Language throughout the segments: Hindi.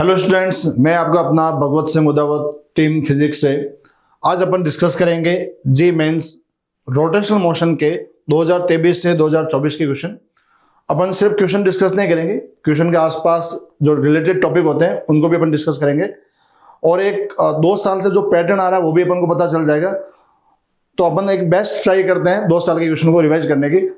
हेलो स्टूडेंट्स, मैं आपका अपना भगवत सिंह उदावत टीम फिजिक्स से आज अपन डिस्कस करेंगे जी मेंस रोटेशनल मोशन के 2023 से 2024 के क्वेश्चन। अपन सिर्फ क्वेश्चन डिस्कस नहीं करेंगे, क्वेश्चन के आसपास जो रिलेटेड टॉपिक होते हैं उनको भी अपन डिस्कस करेंगे और एक 2 साल से जो पैटर्न आ रहा है वो भी अपन को पता चल जाएगा। तो अपन एक बेस्ट ट्राई करते हैं 2 साल के क्वेश्चन को रिवाइज करने की।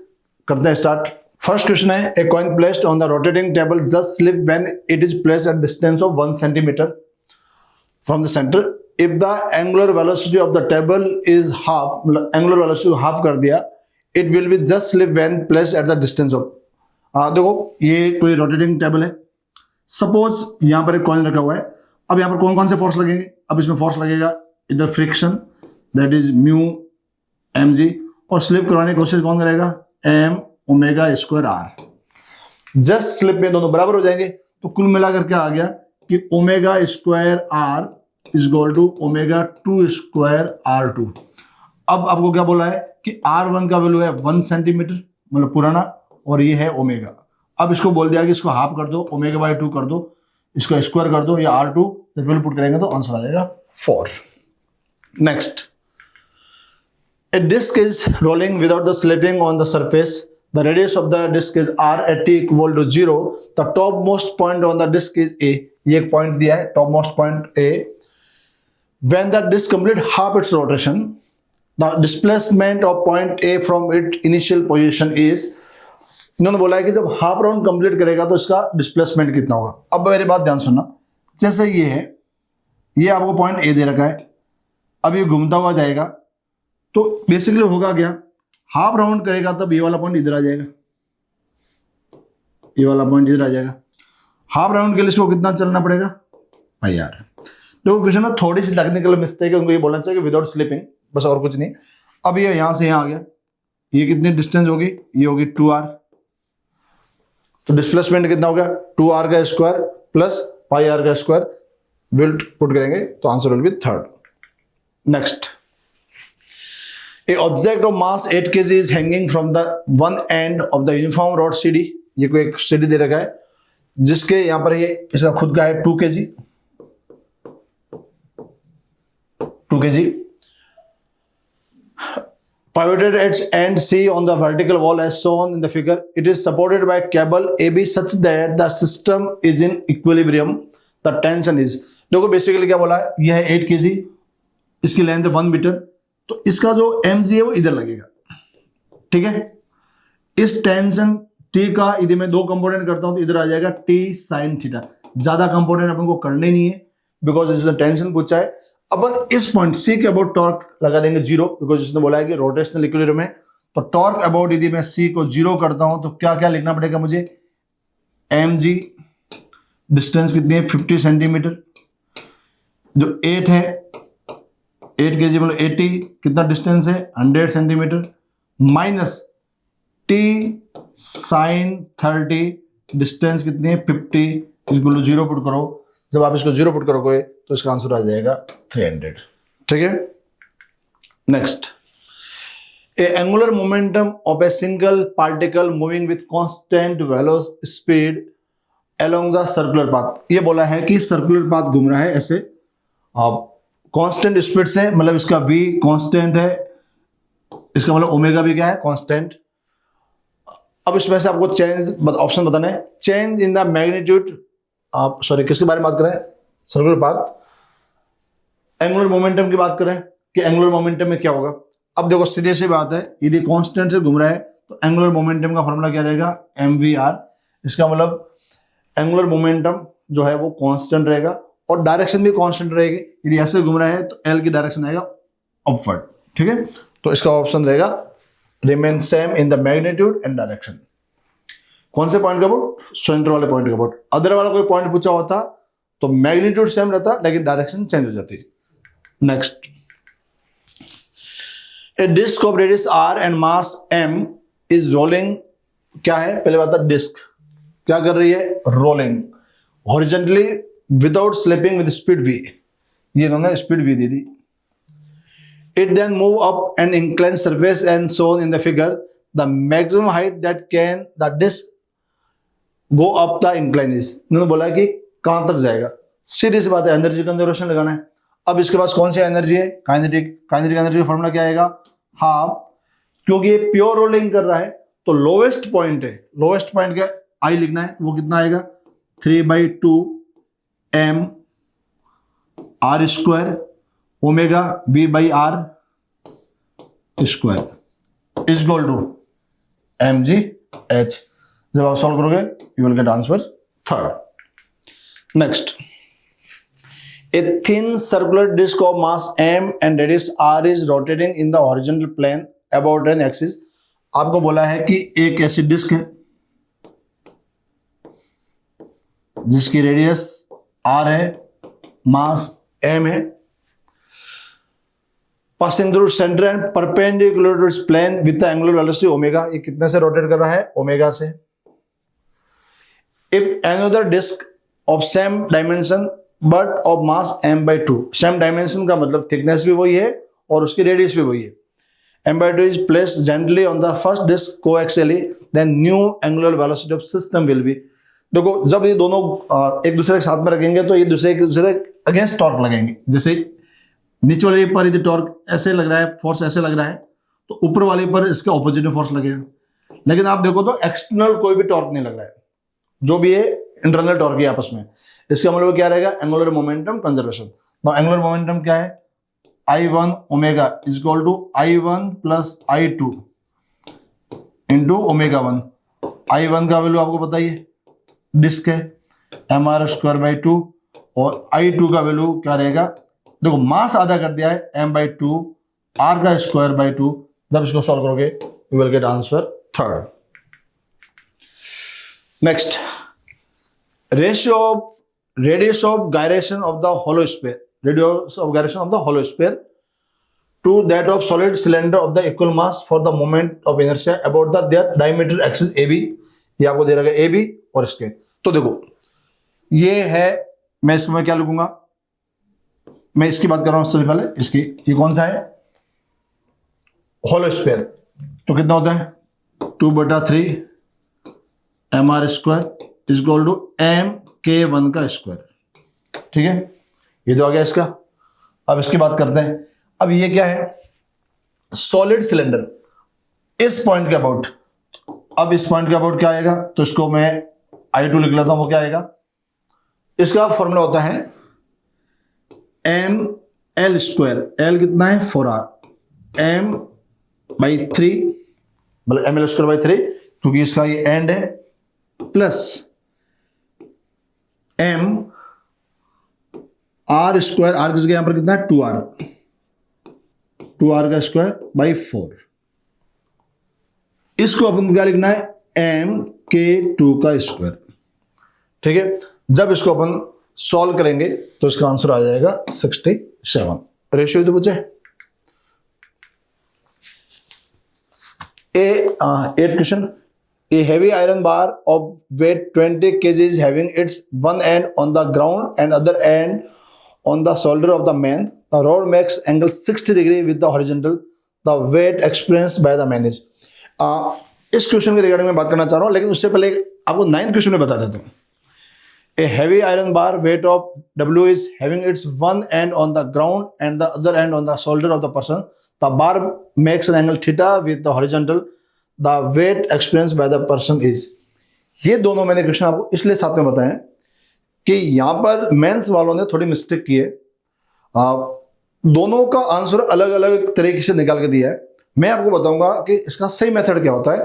करते हैं स्टार्ट। फर्स्ट क्वेश्चन है, a coin placed on the rotating table just slip when it is placed at distance of 1 centimetre from the centre if the angular velocity of the table is half, मतलब एंगुलर वेलोसिटी को हाफ कर दिया, it will be just slip when placed at the distance of. देखो ये कोई रोटेटिंग टेबल है, सपोज यहां पर एक कॉइन रखा हुआ है। अब यहां पर कौन कौन से फोर्स लगेंगे? अब इसमें फोर्स लगेगा इधर friction, that is mu mg, और स्लिप करवाने की कोशिश कौन करेगा? m omega square r। Just slip में दोनों बराबर हो जाएंगे, तो कुल मिलाकर क्या आ गया कि omega square r is equal to omega 2 square r2। अब आपको क्या बोला है कि r1 का वैल्यू है 1 सेंटीमीटर, मतलब पुराना, और ये है ओमेगा। अब इसको बोल दिया कि इसको हाफ कर दो, ओमेगा बाई 2 कर दो, इसको स्क्वायर कर दो, या r2 वैल्यू पुट करेंगे तो आंसर आ जाएगा 4। Next, a disk is rolling without the slipping on the surface. The radius of the disk is r at t equal to 0. The topmost point on the disk is a. ये एक पॉइंट दिया है, topmost point a. When the disk complete half its rotation, the displacement of point a from its initial position is. इन्होंने बोला है कि जब हाफ राउंड कंप्लीट करेगा तो इसका डिस्प्लेसमेंट कितना होगा। अब मेरी बात ध्यान सुनना, जैसे ये है, ये आपको पॉइंट ए दे रखा है, अब ये घूमता हुआ जाएगा, तो बेसिकली होगा क्या, हाफ राउंड करेगा तब ये वाला पॉइंट इधर आ जाएगा, ये वाला पॉइंट इधर आ जाएगा। हाफ राउंड के लिए इसको कितना चलना पड़ेगा भाई यार? तो क्वेश्चन में थोड़ी सी टेक्निकल मिस्टेक है, उनको ये बोलना चाहिए कि विदाउट स्लिपिंग, बस और कुछ नहीं। अब ये यहां से यहां आ गया, ये कितनी डिस्टेंस होगी? ये होगी 2r। तो डिस्प्लेसमेंट कितना हो गया? 2r का स्क्वायर प्लस पाई r का स्क्वायर, विल पुट करेंगे तो answer will be 3rd। Next, A object of mass 8 kg is hanging from the one end of the uniform rod CD। ये कोई एक CD दे रखा है जिसके यहां पर ये इसका खुद का है 2 kg, 2 kg। Pivoted at end C on the vertical wall as shown in the figure. It is supported by cable AB such that the system is in equilibrium. The tension is, देखो बेसिकली क्या बोला है, यह है 8 kg, इसकी लेंथ है 1 मीटर, तो इसका जो mg है वो इधर लगेगा, ठीक है। इस टेंशन t का यदि मैं 2 कंपोनेंट करता हूं तो इधर आ जाएगा t sin थीटा। ज्यादा कंपोनेंट अपन को करने नहीं है बिकॉज इसने टेंशन पूछा है। अपन इस पॉइंट c के अबाउट टॉर्क लगा देंगे 0, बिकॉज इसने बोला है कि रोटेशनल इक्विलिब्रियम में, तो टॉर्क अबाउट यदि मैं c को 0 करता हूं तो क्या क्या लिखना पड़ेगा मुझे? mg, डिस्टेंस कितनी है? 50 सेंटीमीटर, जो 8 है 8 kg मतलब 80, कितना डिस्टेंस है? 100 centimetre, minus t sin 30, distance कितनी है? 50, इसको 0 पुट करो। जब आप इसको 0 पुट करोगे तो इसका आंसर आ जाएगा 300, ठीक है। Next, A angular momentum of a single particle moving with constant velocity speed along the circular path. ये बोला है कि सर्कुलर पाथ घूम रहा है ऐसे कांस्टेंट स्पीड से, मतलब इसका v कांस्टेंट है, इसका मतलब ओमेगा भी क्या है? कांस्टेंट। अब इसमें से आपको चेंज ऑप्शन बताना है, चेंज इन द मैग्नीट्यूड, आप सॉरी किसके बारे में बात कर रहे हैं? Circular path. एंगुलर मोमेंटम की बात करें कि एंगुलर मोमेंटम में क्या होगा। अब देखो सीधी सी बात है, यदि कांस्टेंट से घूम रहा है तो एंगुलर मोमेंटम का फॉर्मूला क्या रहेगा? mvr। इसका मतलब एंगुलर मोमेंटम जो है वो कांस्टेंट रहेगा और डायरेक्शन भी कांस्टेंट रहेगी। यदि ऐसे घूम रहा है तो एल की डायरेक्शन आएगा अपवर्ड, ठीक है। तो इसका ऑप्शन रहेगा remain same in the magnitude and direction. कौन से पॉइंट का अबाउट? सेंटर वाले पॉइंट का अबाउट। अदर वाला कोई पॉइंट पूछा होता तो मैग्नीट्यूड सेम रहता लेकिन डायरेक्शन चेंज हो जाती। Next, a disc of radius r and mass m is rolling. क्या है? पहले बात था डिस्क क्या कर रही है? Rolling horizontally without slipping with speed v। ये इन्होंने स्पीड v दे दी। It then move up an incline surface and shown in the figure the maximum height that can the disc go up the incline is. इन्होंने बोला कि कहां तक जाएगा? सीधी सी बात है, एनर्जी कंजर्वेशन लगाना है। अब इसके पास कौन सी एनर्जी है? काइनेटिक एनर्जी का फॉर्मूला क्या आएगा? हाफ, क्योंकि ये प्योर रोलिंग कर रहा है तो लोवेस्ट पॉइंट है, लोवेस्ट पॉइंट का आई लिखना है, वो कितना आएगा? 3/2 m r square omega v by r square is equal to mg h। जब आप सॉल्व करोगे you will get answer third. Next, a thin circular disc of mass m and radius r is rotating in the horizontal plane about an axis। आपको बोला है कि एक ऐसी डिस्क है जिसकी रेडियस r है, मास m है, passing through center and perpendicular to its plane with the angular velocity omega. ये कितने से रोटेट कर रहा है? ओमेगा से। If another disk of same dimension but of mass m/2, same dimension का मतलब थिकनेस भी वही है और उसकी रेडियस भी वही है, m/2 is placed gently on the first disk coaxially, then new angular velocity of system will be। देखो, जब ये दोनों एक दूसरे के साथ में रखेंगे तो ये दूसरे अगेंस्ट टॉर्क लगेंगे। जैसे नीचे वाले पर यदि टॉर्क ऐसे लग रहा है, फोर्स ऐसे लग रहा है, तो ऊपर वाले पर इसके ऑपोजिट में फोर्स लगेगा। लेकिन आप देखो तो एक्सटर्नल कोई भी टॉर्क नहीं लग रहा है, जो भी है इंटरनल टॉर्क है आपस में। इसका मतलब क्या रहेगा? Angular momentum conservation. तो एंगुलर मोमेंटम क्या है? I1 omega is equal to I1 plus I2 into omega 1। I1 का वैल्यू आपको बताइए, डिस्क है, mr स्क्वायर बाई 2, और I2 का वैल्यू क्या रहेगा? देखो, मास आधा कर दिया है, m/2 r का स्क्वायर बाई 2। जब इसको सॉल्व करोगे you will get answer third. Next, radius of gyration of the hollow sphere, radius of gyration of the hollow sphere to that of solid cylinder of the equal mass for the moment of inertia about the their diameter axis AB। ये आपको दे रहा है AB और इसके। तो देखो, ये है, मैं इसको मैं क्या लिखूंगा? मैं इसकी बात कर रहा हूं सबसे पहले। इसकी ये कौन सा है? Hollow sphere. तो कितना होता है? 2/3 mr square is equal to mk1 का स्क्वायर। ठीक है, ये तो आ गया इसका। अब इसकी बात करते हैं। अब ये क्या है? सॉलिड सिलेंडर, इस पॉइंट के अबाउट। अब इस पॉइंट के अबाउट क्या आएगा? तो इसको मैं I2 लिख लेता हूं, वो क्या आएगा? इसका फॉर्मूला होता है ml स्क्वायर, l कितना है? 4r, m/3 मतलब ml स्क्वायर बाई 3, क्योंकि इसका ये एंड है, plus m r square, r किसके यहां पर कितना है? 2r का स्क्वायर बाई 4। इसको अपन क्या लिखना है? mk2 का स्क्वायर। ठीक है, जब इसको अपन सॉल्व करेंगे तो इसका आंसर आ जाएगा 67। रेशियो तो पूछे। Eight question, A heavy iron bar of weight 20 kg is having its one end on the ground and other end on the shoulder of the man. The rod makes angle 60 degree with the horizontal. The weight experienced by the man is। इस क्वेश्चन के रिगार्डिंग में बात करना चाह रहा हूँ, लेकिन उससे पहले आपको 9th क्वेश्चन में बता देता हूँ। A heavy iron bar weight of W is having its one end on the ground and the other end on the shoulder of the person. The bar makes an angle theta with the horizontal. The weight experienced by the person is। ये दोनों मैंने क्वेश्चन आपको इसलिए साथ में बताए कि यहां पर मेंस वालों ने थोड़ी मिस्टेक की है। दोनों का आंसर अलग अलग तरीके से निकाल के दिया है। मैं आपको बताऊंगा कि इसका सही मेथड क्या होता है।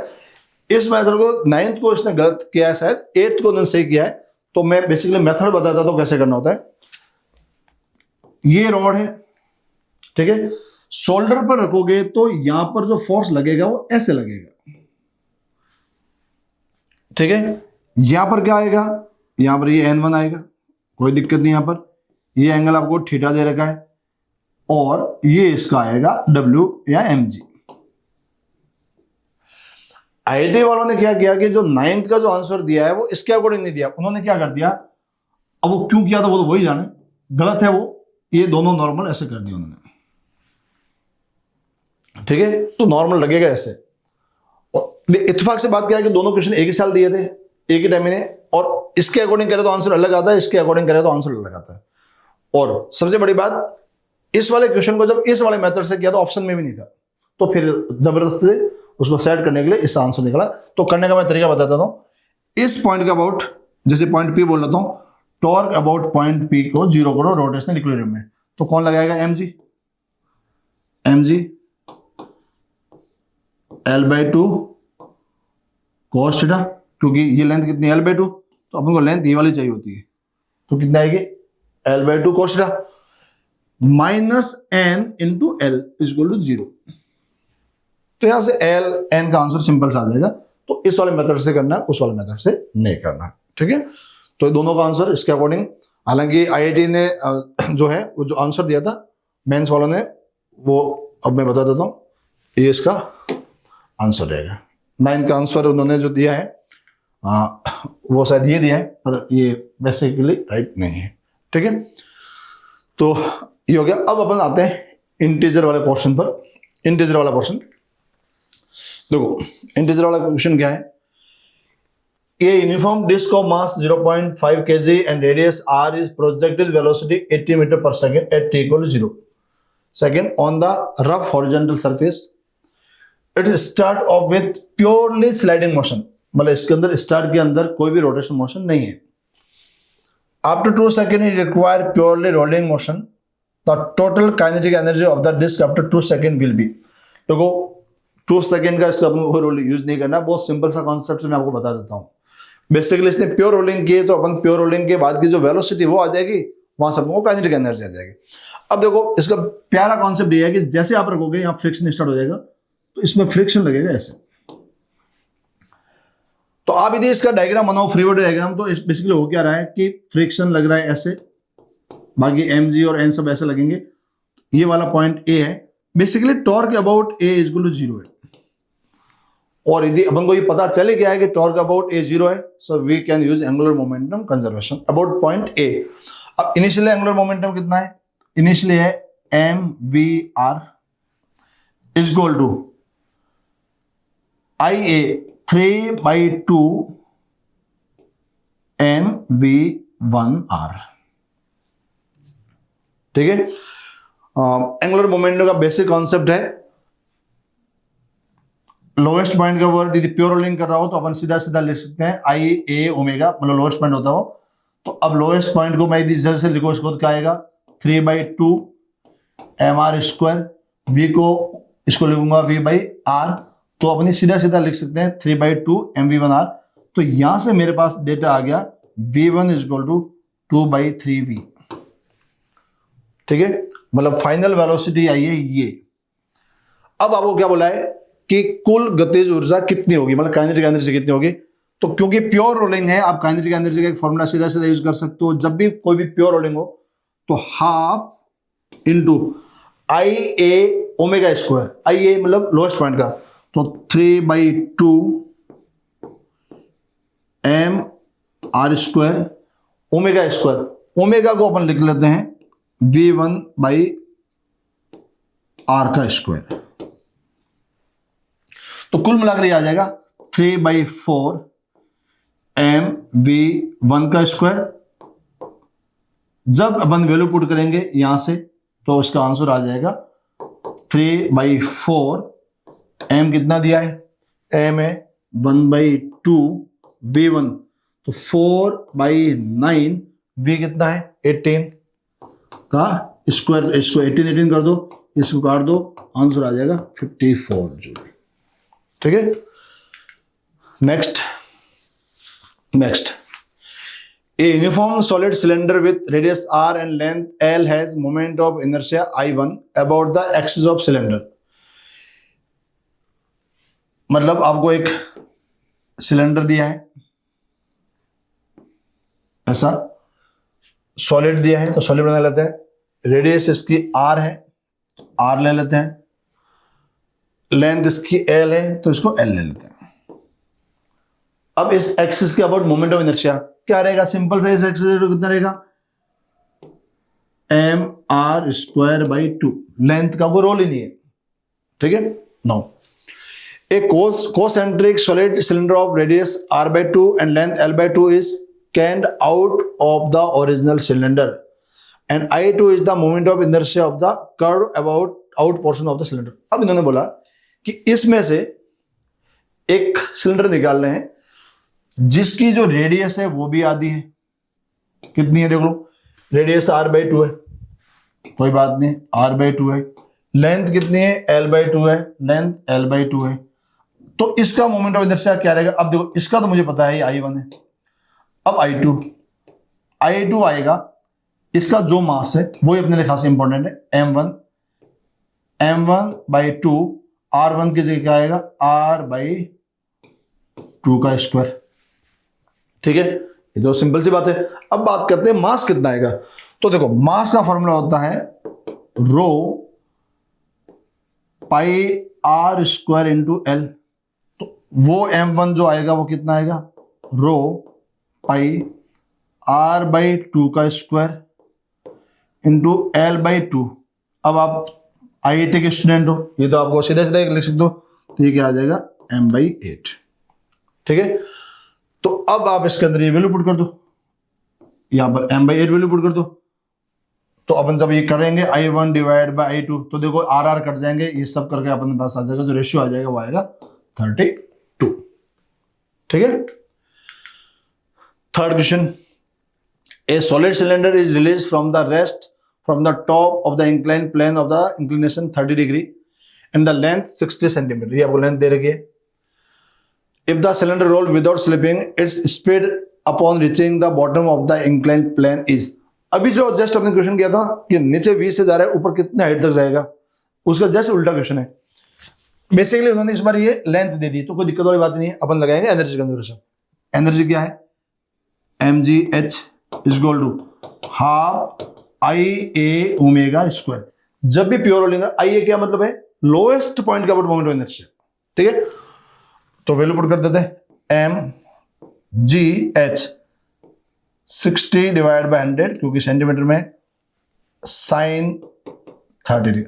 इस मेथड को 9th को इसने गलत किया है, शायद 8th को सही किया है। तो मैं बेसिकली मेथड बताता तो कैसे करना होता है। ये रॉड है, ठीक है, शोल्डर पर रखोगे तो यहां पर जो फोर्स लगेगा वो ऐसे लगेगा। ठीक है, यहां पर क्या आएगा? यहां पर ये N1 आएगा, कोई दिक्कत नहीं। यहां पर ये एंगल आपको थीटा दे रखा है और ये इसका आएगा W या mg। आईआईटी वालों ने क्या किया कि जो 9th का जो आंसर दिया है वो इसके अकॉर्डिंग नहीं दिया। उन्होंने क्या कर दिया, अब वो क्यों किया था वो तो वही जाने, गलत है वो। ये दोनों नॉर्मल ऐसे कर दिया उन्होंने। ठीक है, तो नॉर्मल लगेगा ऐसे। और इत्तेफाक से बात क्या है कि दोनों क्वेश्चन एक ही साल दिए थे, एक ही टाइम में और इसके अकॉर्डिंग करें तो आंसर अलग आता है, इसके अकॉर्डिंग करें तो आंसर अलग आता है। और सबसे बड़ी बात, इस वाले क्वेश्चन को जब इस वाले मेथड से किया तो ऑप्शन में भी नहीं था, तो फिर जबरदस्ती से उसको सेट करने के लिए इसका आंसर निकला। तो करने का मैं तरीका बताता हूं। इस पॉइंट का अबाउट, जैसे पॉइंट पी बोल लेता हूं, टॉर्क अबाउट पॉइंट पी को 0 करो रोटेशनल इक्विलिब्रियम में, तो कौन लगाएगा? mg L/2 cos थीटा, क्योंकि ये लेंथ कितनी है? L/2, तो अपन को लेंथ ये वाली चाहिए होती है, तो कितना आएगी? L/2 cos theta minus n into L equal to 0। तो यहां से L n का आंसर सिंपल सा आ जाएगा। तो इस वाले मेथड से करना, उस वाले मेथड से नहीं करना, ठीक है। तो दोनों का आंसर इसके अकॉर्डिंग, हालांकि IIT ने जो है वो जो आंसर दिया था मेंस वालों ने, वो अब मैं बता देता हूं, ये इसका आंसर रहेगा। 9 का आंसर उन्होंने जो दिया है वो शायद ये दिया है, पर ये बेसिकली राइट नहीं है, ठीक है। तो ये हो गया। अब अपन आते हैं इंटीजर वाले पोर्शन पर। इंटीजर वाला पोर्शन देखो, इंटीजर वाला क्वेश्चन क्या है? A uniform disk of mass 0.5 kg and radius r is projected velocity 80 meter per second at t equal to 0 second on the rough horizontal surface. It start off with purely sliding motion, मतलब इसके अंदर स्टार्ट के अंदर कोई भी रोटेशन मोशन नहीं है। After 2 seconds it require purely rolling motion. The total kinetic energy of the disk after 2 seconds will be, देखो 2 सेकेंड का इसका अपन कोई रोलिंग यूज नहीं करना, बहुत सिंपल सा कॉन्सेप्ट मैं आपको बता देता हूं। बेसिकली इसने प्योर रोलिंग की तो अपन प्योर रोलिंग के बाद की जो वेलोसिटी वो आ जाएगी, वहां से आपको काइनेटिक एनर्जी आ जाएगी। अब देखो इसका प्यारा कॉन्सेप्ट ये है कि जैसे आप रखोगे यहाँ फ्रिक्शन स्टार्ट हो जाएगा, तो इसमें फ्रिक्शन लगेगा ऐसे। तो आप यदि इसका डायग्राम बनाओ, फ्री बॉडी डायग्राम, तो बेसिकली हो क्या रहा है कि फ्रिक्शन लग रहा है ऐसे, बाकी mg और n सब ऐसे लगेंगे। ये वाला पॉइंट A है, basically torque about A equal to 0 है। और यदि अपन को ये पता चले गया है कि टॉर्क अबाउट A 0 है, so we can use angular momentum conservation about point A। अब इनिशियली एंगुलर मोमेंटम कितना है? इनिशियली है mvr equal to IA 3/2 mv1r, ठीक है। एंगुलर मोमेंटम का बेसिक कॉन्सेप्ट है, लोएस्ट पॉइंट के ऊपर यदि प्योर रोलिंग कर रहा हो तो अपन सीधा सीधा लिख सकते हैं आई ए ओमेगा, मतलब लोएस्ट पॉइंट होता हो। तो अब लोएस्ट पॉइंट को मैं इस जैसे लिखो, इसको क्या आएगा? 3/2 mr², v को इसको लिखूंगा v/r, तो अपनी सीधा सीधा लिख सकते हैं 3/2 mv1r। तो यहां से मेरे पास डेटा आ गया v1 इक्वल टू 2/3v, ठीक है। मतलब फाइनल वेलोसिटी आई है ये। अब आपको क्या बोला है कि कुल गतिज ऊर्जा कितनी होगी, मतलब काइनेटिक एनर्जी कितनी होगी। तो क्योंकि प्योर रोलिंग है, आप काइनेटिक एनर्जी का एक फॉर्मूला सीधा सीधा यूज कर सकते हो। जब भी कोई भी प्योर रोलिंग हो तो half into I A omega square, आई ए मतलब लोएस्ट पॉइंट का, तो 3/2 mr², ओमेगा स्क्वायर, ओमेगा को अपन लिख लेते हैं v1/r का स्क्वायर। तो कुल मिलाकर ये आ जाएगा 3/4 mv1 का स्क्वायर। जब अपन वैल्यू पुट करेंगे यहां से तो इसका आंसर आ जाएगा 3/4 m कितना दिया है? m है 1/2 v1, तो 4/9 v कितना है? 18 का स्क्वायर, इसको 18 कर दो, इसको काट दो, आंसर आ जाएगा 54 जूल, ठीक है। Next a uniform solid cylinder with radius r and length l has moment of inertia I1 about the axis of cylinder. मतलब आपको एक सिलेंडर दिया है, ऐसा सॉलिड दिया है, तो सॉलिड बना लेते हैं। रेडियस इसकी r है, r ले लेते हैं। लेंथ इसकी l है, तो इसको l ले लेते हैं। अब इस एक्सिस के अबाउट मोमेंट ऑफ इनर्शिया क्या रहेगा? सिंपल सा, इस एक्सिस कितना रहेगा? mr²/2, लेंथ का कोई रोल ही नहीं है, ठीक है। Now A concentric solid cylinder of radius r/2 and length l/2 is canned out of the original cylinder, and I2 is the moment of inertia of the curved out portion of the cylinder. अब इन्होंने बोला कि इसमें से एक सिलेंडर निकाल रहे हैं जिसकी जो रेडियस है वो भी आधी है. कितनी है देख लो, रेडियस r/2 है, कोई बात नहीं, r/2 है. लेंथ कितनी है, l/2 है, लेंथ l/2 है. तो इसका मोमेंट ऑफ इनर्शिया क्या रहेगा. अब देखो इसका तो मुझे पता है I1 है. अब I2 आएगा, इसका जो मास है वो ही अपने लिए खास इंपॉर्टेंट है, m1/2, r1 की जगह क्या आएगा, r/2 का स्क्वायर. ठीक है, ये तो सिंपल सी बात है. अब बात करते हैं मास कितना आएगा. तो देखो मास का फॉर्मूला होता है रो पाई r स्क्वायर इंटू एल. तो वो m1 जो आएगा वो कितना आएगा, रो पाई r/2 का स्क्वायर इंटू l/2. अब आप IIT के स्टूडेंट हो, ये तो आपको सीधा सीधा लिख सकते हो, तो ये क्या आ जाएगा, m/8. ठीक है, तो अब आप इसके अंदर ये वैल्यू पुट कर दो, यहां पर m/8 वैल्यू पुट कर दो. तो अपन जब ये करेंगे I1 डिवाइड बाई I2, तो देखो R कट जाएंगे, ये सब करके अपन पास आ जाएगा, जो रेशियो आ जाएगा वो आएगा 32. ठीक है. Third question, a solid cylinder is release from the rest from the top of the incline plane of the inclination 30 degree and the length 60 centimetre. ये आपको लेंथ दे रखी है. If the cylinder roll without slipping, its speed upon reaching the bottom of the incline plane is. अभी जो जस्ट अपने क्वेश्चन किया था कि नीचे v से जा रहा है, ऊपर कितने हाइट तक जाएगा, उसका जस्ट उल्टा क्वेश्चन है. बेसिकली उन्होंने इस बार ये लेंथ दे दी, तो कोई दिक्कत वाली बात नहीं है. अपन लगाएंगे एनर्जी कंजर्वेशन. एनर्जी क्या है, mgh equal to half IA omega square. जब भी प्योर रोलिंग है, IA क्या मतलब है, लोएस्ट पॉइंट का मोमेंट ऑफ इनर्शिया. ठीक है, तो वैल्यू पुट कर देते हैं, mgh 60 डिवाइड बाय 100, क्योंकि सेंटीमीटर में साइन 30 डिग्री.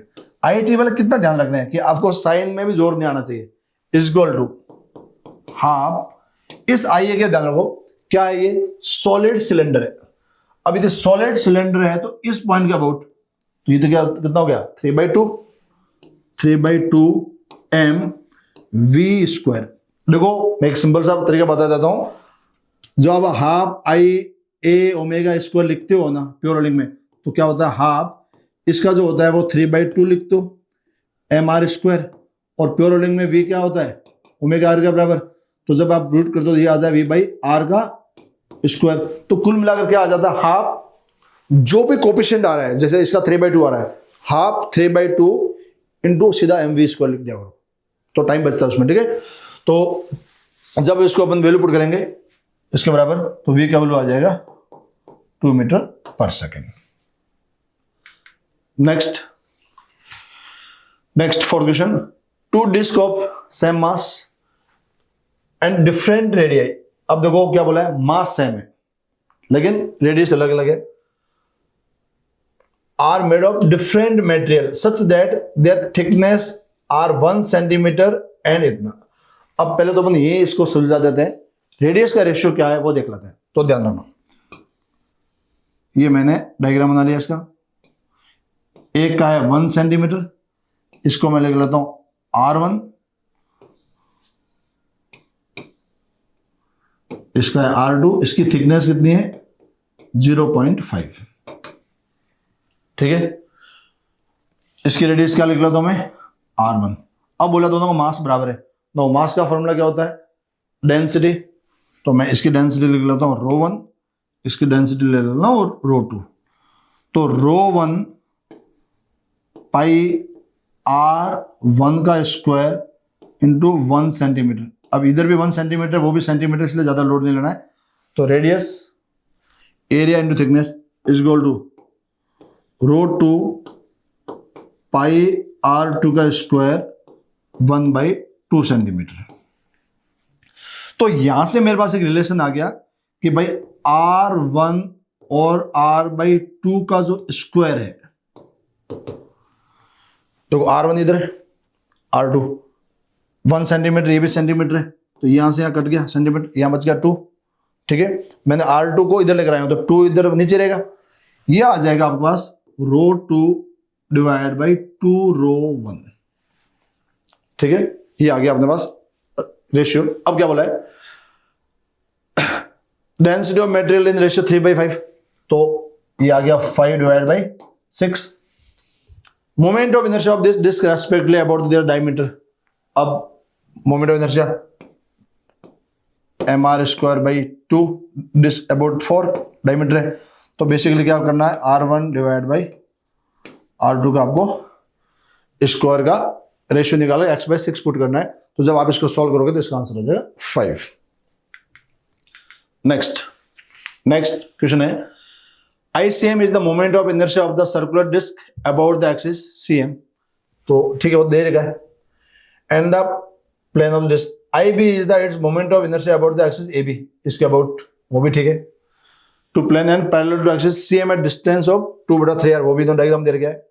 IIT वाले कितना ध्यान रखना है कि आपको साइन में भी जोर नहीं आना चाहिए. इक्वल टू हाफ, इस IA के ध्यान रखो, क्या है ये, सॉलिड सिलेंडर है. अब ये सॉलिड सिलेंडर है तो इस पॉइंट के अबाउट, तो ये तो क्या कितना हो गया, 3/2 mv स्क्वायर. देखो मैं एक सिंपल सा तरीका बता देता हूं. जो आप हाफ IA ओमेगा स्क्वायर लिखते हो ना प्योर रोलिंग में, तो क्या होता है, हाफ इसका जो होता है वो 3/2 लिखते हो mr स्क्वायर, और प्योर रोलिंग में v क्या होता है, ओमेगा r के बराबर. तो जब आप रूट करते हो तो ये आ जाए v/r का स्क्वायर. तो कुल मिलाकर क्या आ जाता है, हाफ जो भी कोफिशिएंट आ रहा है, जैसे इसका 3/2 आ रहा है, हाफ 3/2 इंटू सीधा mv स्क्वायर लिख दिया करो, तो टाइम बचता है उसमें. ठीक है, तो जब इसको अपन वैल्यू पुट करेंगे इसके बराबर, तो v का वैल्यू आ जाएगा 2 मीटर पर second. Next fourth question, two disc of same mass and different radii. अब देखो क्या बोला है, मास सेम है लेकिन रेडियस अलग अलग है. Are made of different material such that their thickness are 1 centimetre and इतना. अब पहले तो अपन ये इसको सुलझा देते हैं, रेडियस का रेशियो क्या है वो देख लेते हैं. तो ध्यान रखना, ये मैंने डायग्राम बना लिया इसका. एक का है 1 सेंटीमीटर, इसको मैं लिख लेता हूं R1, इसका है R2, इसकी थिकनेस कितनी है 0.5. ठीक है, इसकी रेडियस क्या लिख लेता हूं मैं, R1. अब बोला दोनों का मास बराबर है, तो मास का फॉर्मूला क्या होता है, डेंसिटी. तो मैं इसकी डेंसिटी लिख लेता हूं ρ1, इसकी डेंसिटी ले लेता हूं ρ2. तो ρ1 पाई R1 का स्क्वायर इंटू 1 सेंटीमीटर. अब इधर भी 1 सेंटीमीटर, वो भी सेंटीमीटर, इसलिए ज्यादा लोड नहीं लेना है. तो radius area into thickness is equal to ρ2 pi R2 का स्क्वायर 1/2 सेंटीमीटर. तो यहां से मेरे पास एक रिलेशन आ गया कि भाई R1 और R/2 का जो स्क्वायर है, तो R1 इधर है, R2 1 सेंटीमीटर, ये भी सेंटीमीटर है, तो यहाँ से यहाँ कट गया सेंटीमीटर, यहाँ बच गया 2। ठीक है, मैंने R2 को इधर लेकर आया हूँ तो 2 इधर नीचे रहेगा, ये आ जाएगा आपके पास ρ2 डिवाइड बाई 2 ρ1। ठीक है, ये आ गया अपने पास रेशियो। अब क्या बोला है, density of material in ratio 3/5, तो ये आ गया 5 divide by 6। Moment of inertia of this disc respectively about their diameter. अब moment of inertia mr²/2, disc about 4 diameter है, तो बेसिकली क्या करना है, r1 डिवाइड बाई r2 का आपको स्क्वायर का रेशियो निकालो, x/6 पुट करना है। तो जब आप इसको सॉल्व करोगे तो इसका आंसर हो जाएगा 5। नेक्स्ट क्वेश्चन है, ICM is the moment of inertia of the circular disc about the axis CM। तो ठीक है, वो दे रखा है। And the plane of disc IB is the its moment of inertia about the axis AB, इसके अबाउट, वो भी ठीक है। To plane and parallel to axis CM at distance of 2/3r, वो भी तो डायग्राम दे रखा है।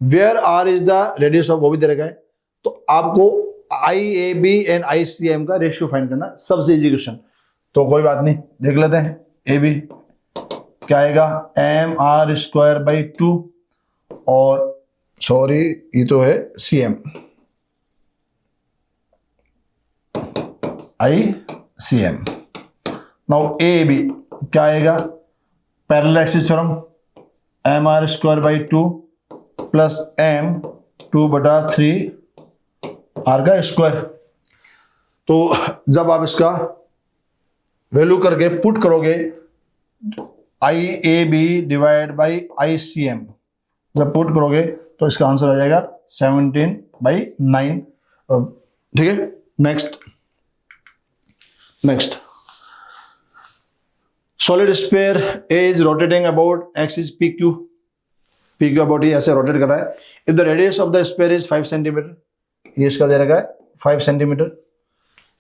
Where r is the radius of, वो भी दे रखा है। तो आपको IAB एंड ICM का रेशियो फाइंड करना, सबसे इजी क्वेश्चन, तो कोई बात नहीं, देख लेते हैं। AB क्या आएगा, mr²/2, और सॉरी ये तो है CM, ICM। नाउ AB क्या आएगा, parallel axis theorem, mr²/2 plus m 2/3 r का स्क्वायर। तो जब आप इसका वैल्यू करके पुट करोगे, IAB डिवाइड बाई ICM जब पुट करोगे तो इसका आंसर आ जाएगा 17/9। ठीक है, next solid sphere is rotating about axis PQ about ही ऐसे रोटेट कर रहा है। If the radius of the sphere is 5 centimetre, ये इसका दे रखा है 5 centimetre,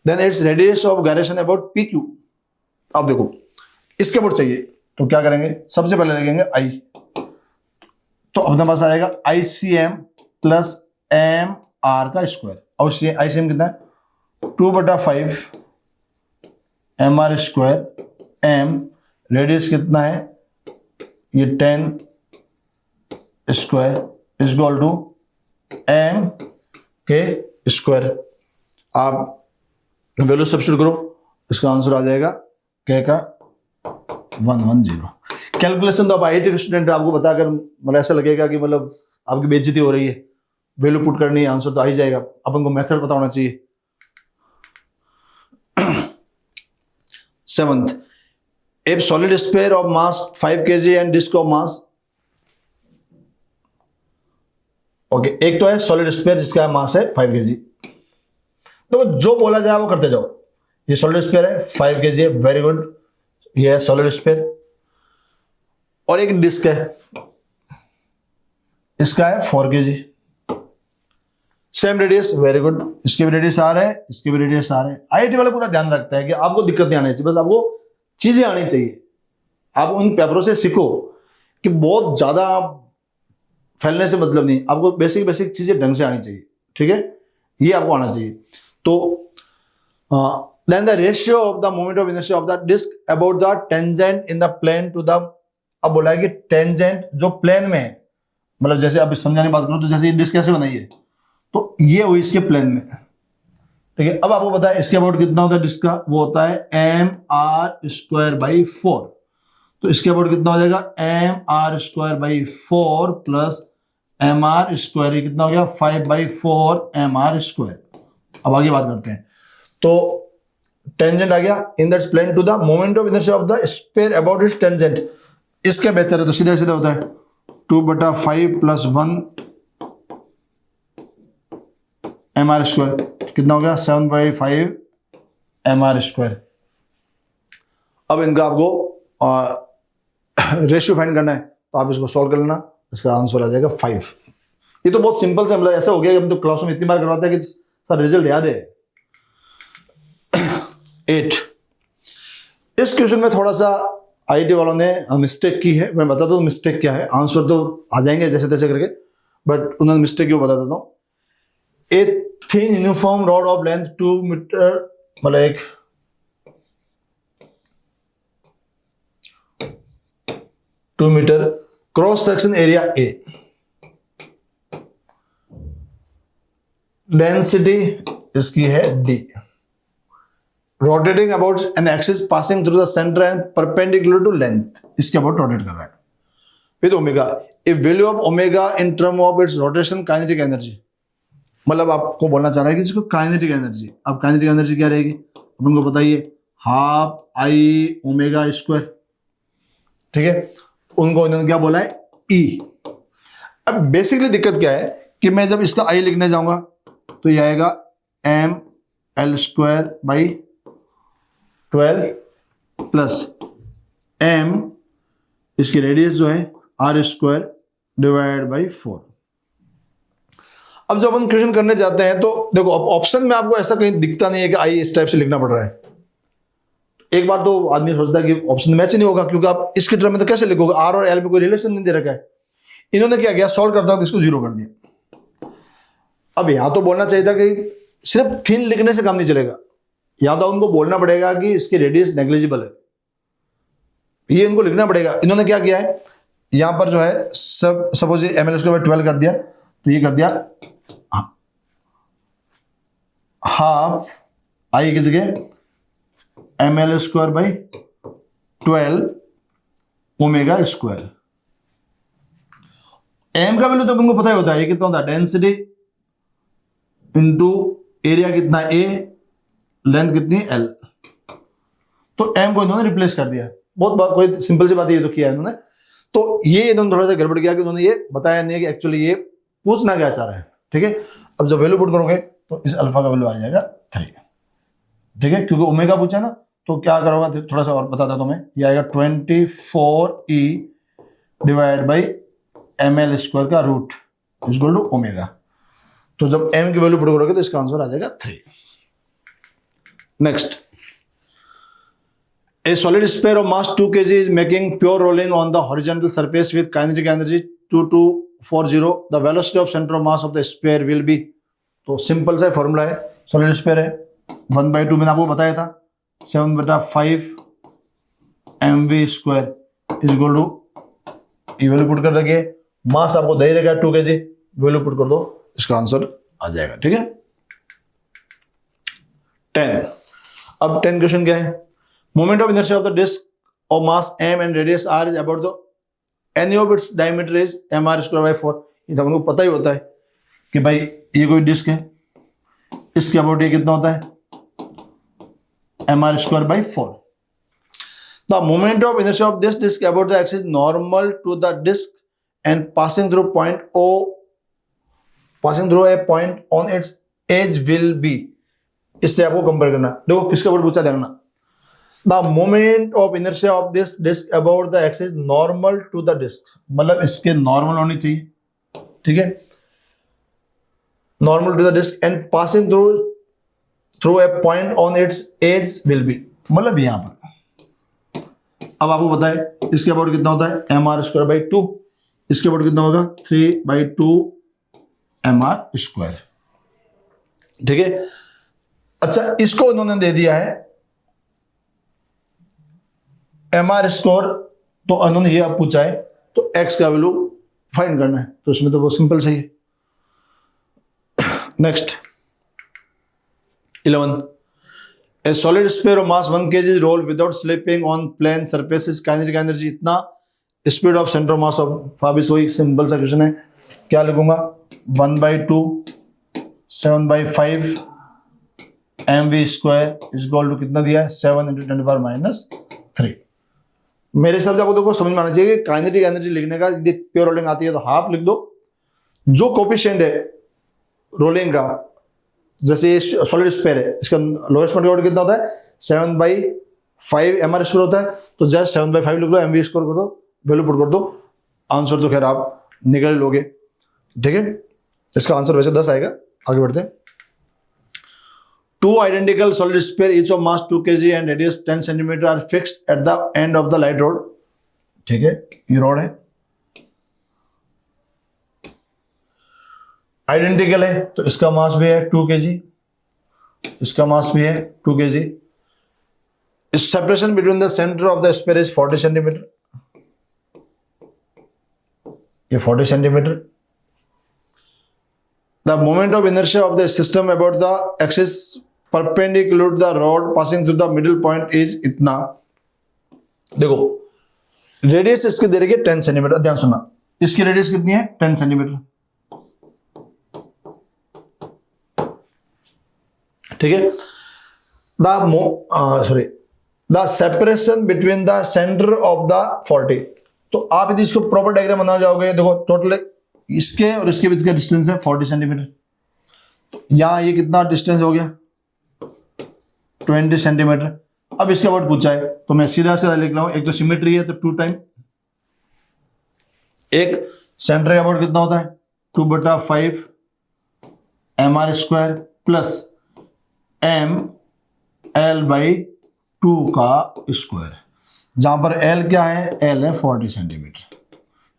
then its radius of gyration about PQ। अब देखो इसके अबाउट चाहिए तो क्या करेंगे, सबसे पहले लगेंगे I, तो अपने पास आएगा ICM प्लस MR का स्क्वायर, और ICM कितना है 2/5 MR², M रेडियस कितना है, ये 10 square is equal to M के स्क्वायर। आप वैल्यू सब्स्टिट्यूट करो, इसका आंसर आ जाएगा K का 110। कैलकुलेशन तो आप IIT के स्टूडेंट, आपको बताकर मतलब ऐसा लगेगा कि मतलब आपकी बेइज्जती हो रही है, वैल्यू पुट करनी है, आंसर तो आ ही जाएगा। अपन को मेथड पता होना चाहिए। 7th, if solid sphere of mass 5 kg and disk of mass, okay, एक तो है सॉलिड स्फीयर जिसका मास है 5 kg, तो जो बोला जाए वो करते जाओ। ये सॉलिड स्फीयर है 5 kg है, वेरी गुड, ये है सॉलिड स्फीयर। और एक डिस्क है, इसका है 4 kg, same radius, very good, इसके भी रेडियस आ रहे हैं, इसके भी रेडियस आ रहे हैं। IIT वाले पूरा ध्यान रखता है कि आपको दिक्कत नहीं आनी चाहिए, बस आपको चीजें आनी चाहिए। आप उन पेपरों से सीखो कि बहुत ज्यादा फैलने से मतलब नहीं, आपको बेसिक चीजें ढंग से आनी चाहिए। ठीक है, ये आपको आना चाहिए। तो then the ratio of the moment of inertia of the disc about the tangent in the plane to the, अब बोला है कि टेंजेंट जो प्लेन में है, मतलब जैसे आप समझाने की बात करो तो जैसे ये डिस्क कैसे बनाई है, तो ये हुई इसके प्लेन में। ठीक है, अब आपको पता है इसके अबाउट कितना होता है डिस्क का, वो होता है mr²/4। तो इसके अबाउट कितना हो जाएगा, mr²/4 प्लस mr², ये कितना हो गया 5/4 mr²। अब आगे बात करते हैं, तो टेंजेंट आ गया in that plane to the moment of inertia of the sphere about its tangent, इसके बेहतर है तो सीधा सीधा होता है 2/5 प्लस 1 mr², कितना हो गया 7/5 mr²। अब इनका आपको रेशियो फाइंड करना है, तो आप इसको सॉल्व कर लेना, इसका आंसर आ जाएगा 5। ये तो बहुत सिंपल से, मतलब ऐसा हो गया कि हम तो क्लास में इतनी बार करवाते हैं कि सर रिजल्ट याद है। 8, इस क्वेश्चन में थोड़ा सा IIT वालों ने मिस्टेक की है, मैं बताता हूँ मिस्टेक क्या है, आंसर तो आ जाएंगे जैसे तैसे करके, बट उन्होंने मिस्टेक क्यों बता देता हूँ। A thin uniform rod of length 2 metre, मतलब एक 2 metre, cross section area A, density इसकी है D, rotating about an axis passing through the centre and perpendicular to length, इसके अबाउट रोटेट कर रहा है with omega, a value of omega in term of its rotation kinetic energy, मतलब आपको बोलना चाह रहा है कि इसको काइनेटिक एनर्जी, अब काइनेटिक एनर्जी क्या रहेगी अपन को बताइए, हाफ आई ओमेगा स्क्वायर, ठीक है, उनको इन्होंने क्या बोला है ई। अब बेसिकली दिक्कत क्या है कि मैं जब इसका आई लिखने जाऊंगा तो ये आएगा M L square by 12 plus M, इसकी रेडियस जो है आर स्क्वायर डिवाइड बाई 4। अब जब हम क्वेश्चन करने जाते हैं तो देखो अब ऑप्शन में आपको ऐसा कहीं दिखता नहीं है कि आई इस टाइप से लिखना पड़ रहा है। एक बार तो आदमी सोचता है कि ऑप्शन मैच नहीं होगा क्योंकि आप इसके टर्म में तो कैसे लिखोगे, आर और एल में कोई रिलेशन नहीं दे रखा है। इन्होंने क्या किया, सॉल्व करता हूं तो इसको जीरो कर दिया। अब यहां तो बोलना चाहिए था कि सिर्फ थिन लिखने से काम नहीं चलेगा, या तो उनको बोलना पड़ेगा कि इसकी रेडियस नेग्लिजिबल है, ये इनको लिखना पड़ेगा। इन्होंने क्या किया है, यहां पर जो है सब सपोज एम एल स्क्वायर 12 कर दिया, तो ये कर दिया हाफ आई की जगह M L square by 12 omega square. M का वैल्यू तो तुमको पता ही होता है, ये कितना होता है डेंसिटी इंटू एरिया कितना ए, लेंथ कितनी एल, तो एम को इन्होंने रिप्लेस कर दिया। बहुत कोई सिंपल सी बात ये तो किया है इन्होंने। तो ये इन्होंने थोड़ा सा गड़बड़ किया कि उन्होंने ये बताया नहीं है कि एक्चुअली ये पूछना क्या चाह रहा है, ठीक है। अब जब वैल्यू पुट करोगे तो इस अल्फा का वैल्यू आ जाएगा 3, ठीक है, क्योंकि ओमेगा पूछा ना, तो क्या करोगा थोड़ा सा और बताता तुम्हें, ये आएगा 24e divide by M L square का रूट इक्वल टू ओमेगा। तो जब m की वैल्यू पुट करोगे तो इसका आंसर आ जाएगा 3। Next, a solid sphere of mass 2 kg is making pure rolling on the horizontal surface with kinetic energy 2240, the velocity of center of mass of the sphere will be, तो सिंपल सा फॉर्मूला है, सॉलिड स्फीयर है 1/2 मैंने आपको बताया था 7/5 mv square is equal to, ये वैल्यू पुट कर रखिए, मास आपको दे रहेगा 2 kg, वैल्यू पुट कर दो, इसका आंसर आ जाएगा, ठीक है। 10, अब 10 क्वेश्चन क्या है, moment of inertia of the disk of mass m and radius r is about the any of its diameter is mr square by 4। ये तो हमको पता ही होता है कि भाई ये कोई डिस्क है, इसके अबाउट ये कितना होता है mr square by 4। The moment of inertia of this disk about the axis normal to the disk and passing through a point on its edge will be, इससे आपको कंपेयर करना। देखो किसके अबाउट पूछा ध्यान, The moment of inertia of this disk about the axis normal to the disk, मतलब इसके नॉर्मल होनी चाहिए, ठीक है, normal to the disc and passing through a point on its edge will be, मतलब यहां पर। अब आपको पता है इसके अबाउट कितना होता है mr स्क्वायर बाई 2, इसके अबाउट कितना होगा 3/2 mr स्क्वायर, ठीक है। अच्छा, इसको उन्होंने दे दिया है mr स्क्वायर, तो उन्होंने ये आप पूछा है तो x का वैल्यू फाइंड करना है, तो इसमें तो वो सिंपल सही है। Next 11, a solid sphere of mass 1 kg is rolled without slipping on plane surfaces, kinetic energy इतना, speed of centre of mass of वापिस वही सिंपल सा क्वेश्चन है, क्या लिखूंगा 1/2 7/5 mv square is equal to कितना दिया है 7 × 10⁻³ मेरे हिसाब से आपको देखो समझ में आना चाहिए कि काइनेटिक एनर्जी लिखने का यदि प्योर रोलिंग आती है तो हाफ लिख दो, जो कोफिशिएंट है रोलिंग का, जैसे ये सॉलिड स्फीयर है, इसका लोएस्ट पॉइंट कितना होता है 7/5 mr स्क्वायर होता है, तो जस्ट 7/5 लिख लो, mv स्क्वायर कर दो, वैल्यू पुट कर दो, आंसर तो खैर आप निकल लोगे, ठीक है। इसका आंसर वैसे 10 आएगा। आगे बढ़ते हैं। 2 identical solid sphere each of mass 2 kg and radius 10 cm are fixed at the end of the light rod, ठीक है, ये रॉड है। आइडेंटिकल है तो इसका मास भी है 2 kg, इसका मास भी है 2 kg। Separation between the centre of the sphere is 40 centimetre, ये 40 centimetre. The moment of inertia of the system about the axis perpendicular to the rod passing through the middle point is इतना। देखो रेडियस इसकी दे रही है 10 सेंटीमीटर, ध्यान सुनना, इसकी रेडियस कितनी है 10 सेंटीमीटर, ठीक है। The separation between the centre of the 40, तो आप यदि इसको प्रॉपर डायग्राम बना जाओगे, देखो टोटल इसके और इसके बीच का डिस्टेंस है 40 सेंटीमीटर, तो यहां ये कितना डिस्टेंस हो गया 20 सेंटीमीटर। अब इसके अबाउट पूछा है तो मैं सीधा सीधा लिख रहा हूं, एक तो सिमेट्री है तो 2 टाइम, एक सेंटर का अबाउट कितना होता है 2/5 mr² प्लस ml/2 का स्क्वायर, जहां पर l क्या है, l है 40 सेंटीमीटर,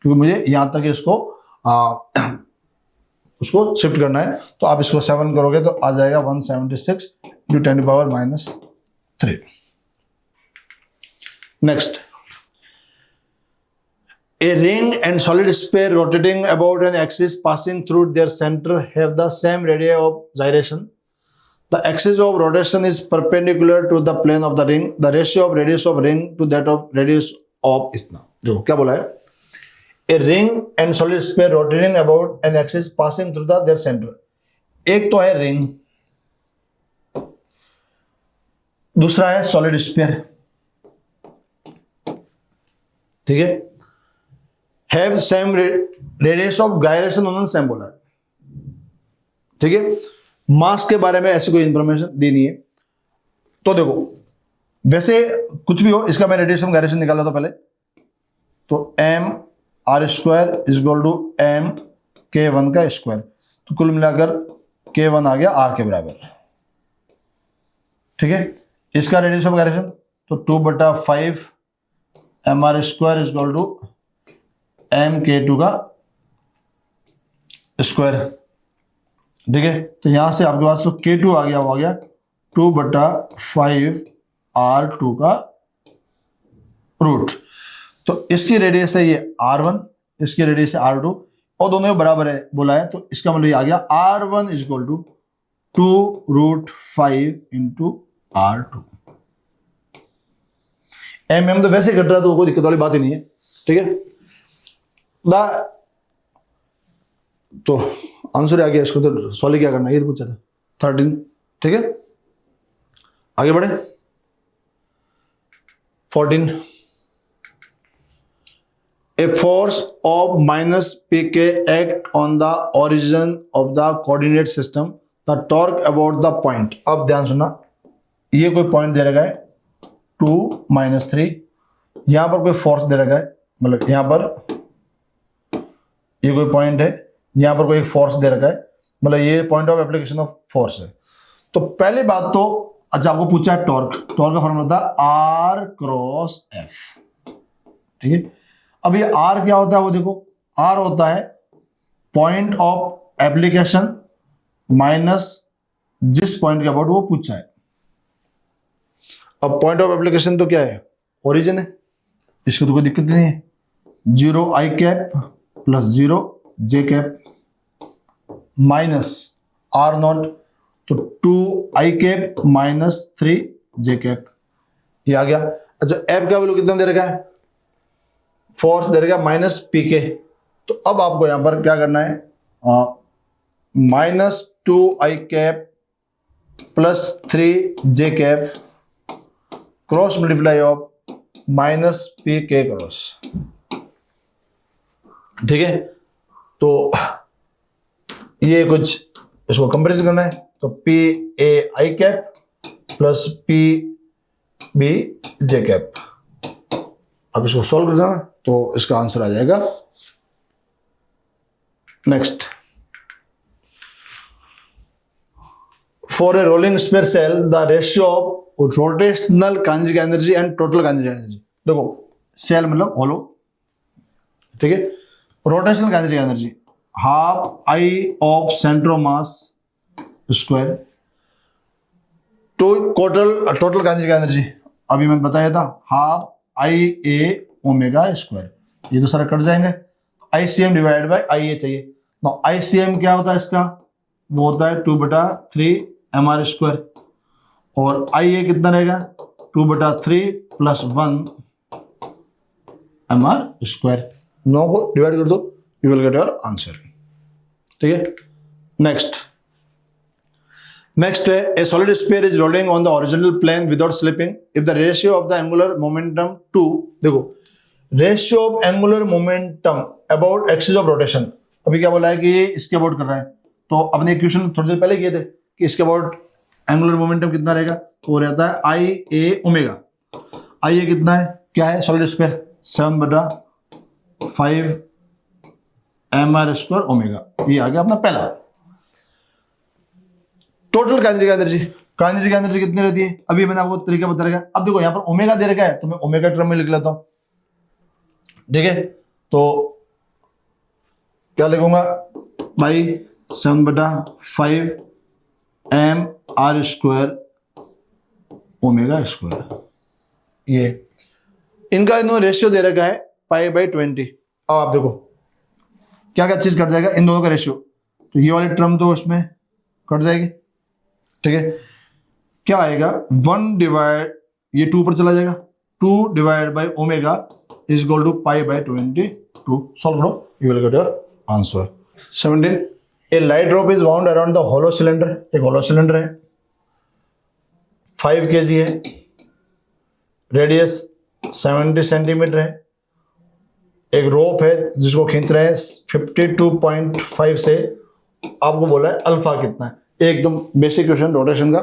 क्योंकि मुझे यहां तक इसको उसको शिफ्ट करना है। तो आप इसको 7 करोगे तो आ जाएगा 176 × 10⁻³ next, a ring and solid sphere rotating about an axis passing through their center have the same radii of gyration. The axis of rotation is perpendicular to the plane of the ring. The ratio of radius of ring to that of radius of इतना, देखो क्या बोला है, a ring and solid sphere rotating about an axis passing through their center। एक तो है रिंग, दूसरा है सॉलिड स्फीयर, ठीक है। Have same radius of gyration, उन्होंने सेम बोला है, ठीक है। मास के बारे में ऐसी कोई इंफॉर्मेशन दी नहीं है। तो देखो वैसे कुछ भी हो, इसका मैं रेडियस ऑफ गायरेशन निकाला था पहले, तो mr² is equal to mk1 का स्क्वायर, तो कुल मिलाकर k1 आ गया r के बराबर, ठीक है। इसका रेडियस ऑफ गायरेशन तो 2/5 mr² is equal to mk2 का स्क्वायर, ठीक है। तो यहां से आपके पास तो k2 आ गया, वो आ गया 2/5 r2 का रूट। तो इसकी रेडियस है ये r1, इसकी रेडियस है r2, और दोनों बराबर है बोला है, तो इसका मतलब ये आ गया r1 is equal to 2√5 × r2। mm तो वैसे घट रहा तो कोई दिक्कत वाली बात ही नहीं है, ठीक है। तो आंसर आ गया, इसको तो सॉल्व क्या करना है, ये तो पूछा था 13, ठीक है। आगे बढ़े 14, a force of -pk act on the origin of the coordinate system, the torque about the point। अब ध्यान सुनना, ये कोई पॉइंट दे रखा है 2 - 3, यहां पर कोई फोर्स दे रखा है, मतलब यहां पर ये कोई पॉइंट है, यहां पर कोई एक फोर्स दे रखा है, मतलब ये point of application of force है। तो पहली बात तो अच्छा आपको पूछा है टॉर्क, टॉर्क का फॉर्मूला था R×F, ठीक है। अब ये R क्या होता है, वो देखो R होता है पॉइंट ऑफ एप्लीकेशन माइनस जिस पॉइंट के अबाउट वो पूछा है। अब पॉइंट ऑफ एप्लीकेशन तो क्या है, ओरिजिन है, इसको तो कोई दिक्कत नहीं है, 0i plus 0j minus r0, तो 2i माइनस 3j, ये आ गया। अच्छा एफ का वैल्यू कितना दे रखा है, फोर्स दे रखा है -pk, तो अब आपको यहां पर क्या करना है, -2i plus 3j cross multiply of -pk cross, ठीक है। तो ये कुछ इसको कंपेरिजन करना है, तो PAi प्लस PBj, अब इसको सॉल्व करना है तो इसका आंसर आ जाएगा। Next, for a rolling sphere shell the ratio of rotational kinetic energy and total kinetic energy, देखो सेल मतलब होलो, ठीक है। Rotational kinetic energy half I of centre of mass square तो टोटल काइनेटिक एनर्जी अभी मैंने बताया था half I A omega square, ये तो सारा कट जाएंगे, ICM डिवाइड बाय IA चाहिए। तो ICM क्या होता है इसका, वो होता है 2/3 mr स्क्वायर और IA कितना रहेगा 2/3 + 1 mr स्क्वायर। नौ को डिवाइड कर दो, you will get your answer. ठीक है, नेक्स्ट है a solid sphere is rolling on the original plane without slipping if the ratio of the angular momentum to, देखो ratio of angular momentum about axis of rotation, अभी क्या बोला है कि ये इसके अबाउट कर रहा है, तो अपने क्वेश्चन थोड़ी देर पहले किए थे कि इसके अबाउट एंगुलर मोमेंटम कितना रहेगा, तो वो रहता है आई ए ओमेगा। आई ए कितना है, क्या है solid sphere 7/5 mr square omega, ये आ गया अपना पहला। टोटल काइनेटिक एनर्जी कितनी रहती है, अभी मैंने आपको तरीका बता रखा है। अब देखो यहाँ पर ओमेगा दे रखा है तो मैं ओमेगा टर्म में लिख लेता हूं। ठीक है, तो क्या लिखूंगा भाई 7/5 mr स्क्वायर ओमेगा स्क्वायर, ये इनका इन्होंने रेशियो दे रखा है π/20। अब आप देखो क्या क्या चीज कट जाएगा इन दोनों का रेशियो, तो ये वाली टर्म तो उसमें कट जाएगी। ठीक है, क्या आएगा 1 डिवाइड, ये 2 पर चला जाएगा, 2 divide by omega is equal to π/22। Solve करो, you will get your answer. 17 a light drop is wound around the hollow cylinder, एक होलो सिलेंडर है 5 kg है, रेडियस 70 सेंटीमीटर है, एक रोप है जिसको खींच रहे हैं 52.5 से, आपको बोला है अल्फा कितना है, एकदम बेसिक क्वेश्चन रोटेशन का।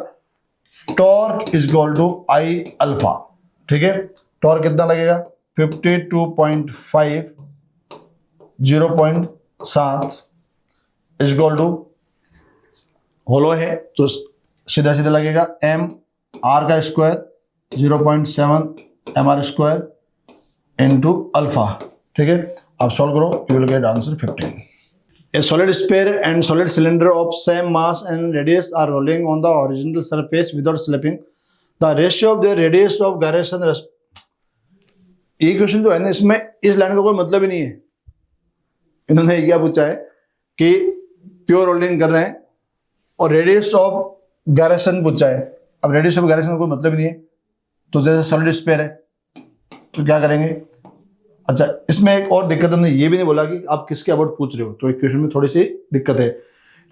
Torque is equal to I alpha. ठीक है, टॉर्क कितना लगेगा 52.5 0.7 इज इक्वल टू, होलो है तो सीधा सीधा लगेगा m r का square 0.7 mr square into alpha. ठीक है, आप सॉल्व करो, you will get answer 15। A solid sphere and solid cylinder of same mass and radius are rolling on the original surface without slipping. The ratio of their radius of gyration, ये क्वेश्चन जो है ना इसमें इस लाइन का कोई मतलब ही नहीं है। इन्होंने क्या पूछा है कि प्योर रोलिंग कर रहे हैं और रेडियस ऑफ gyration पूछा है। अब रेडियस ऑफ gyration का कोई मतलब ही नहीं है, तो जैसे सॉलिड स्फीयर है तो क्या करेंगे। अच्छा, इसमें एक और दिक्कत है, ये भी नहीं बोला कि आप किसके अबाउट पूछ रहे हो, तो इक्वेशन में थोड़ी सी दिक्कत है।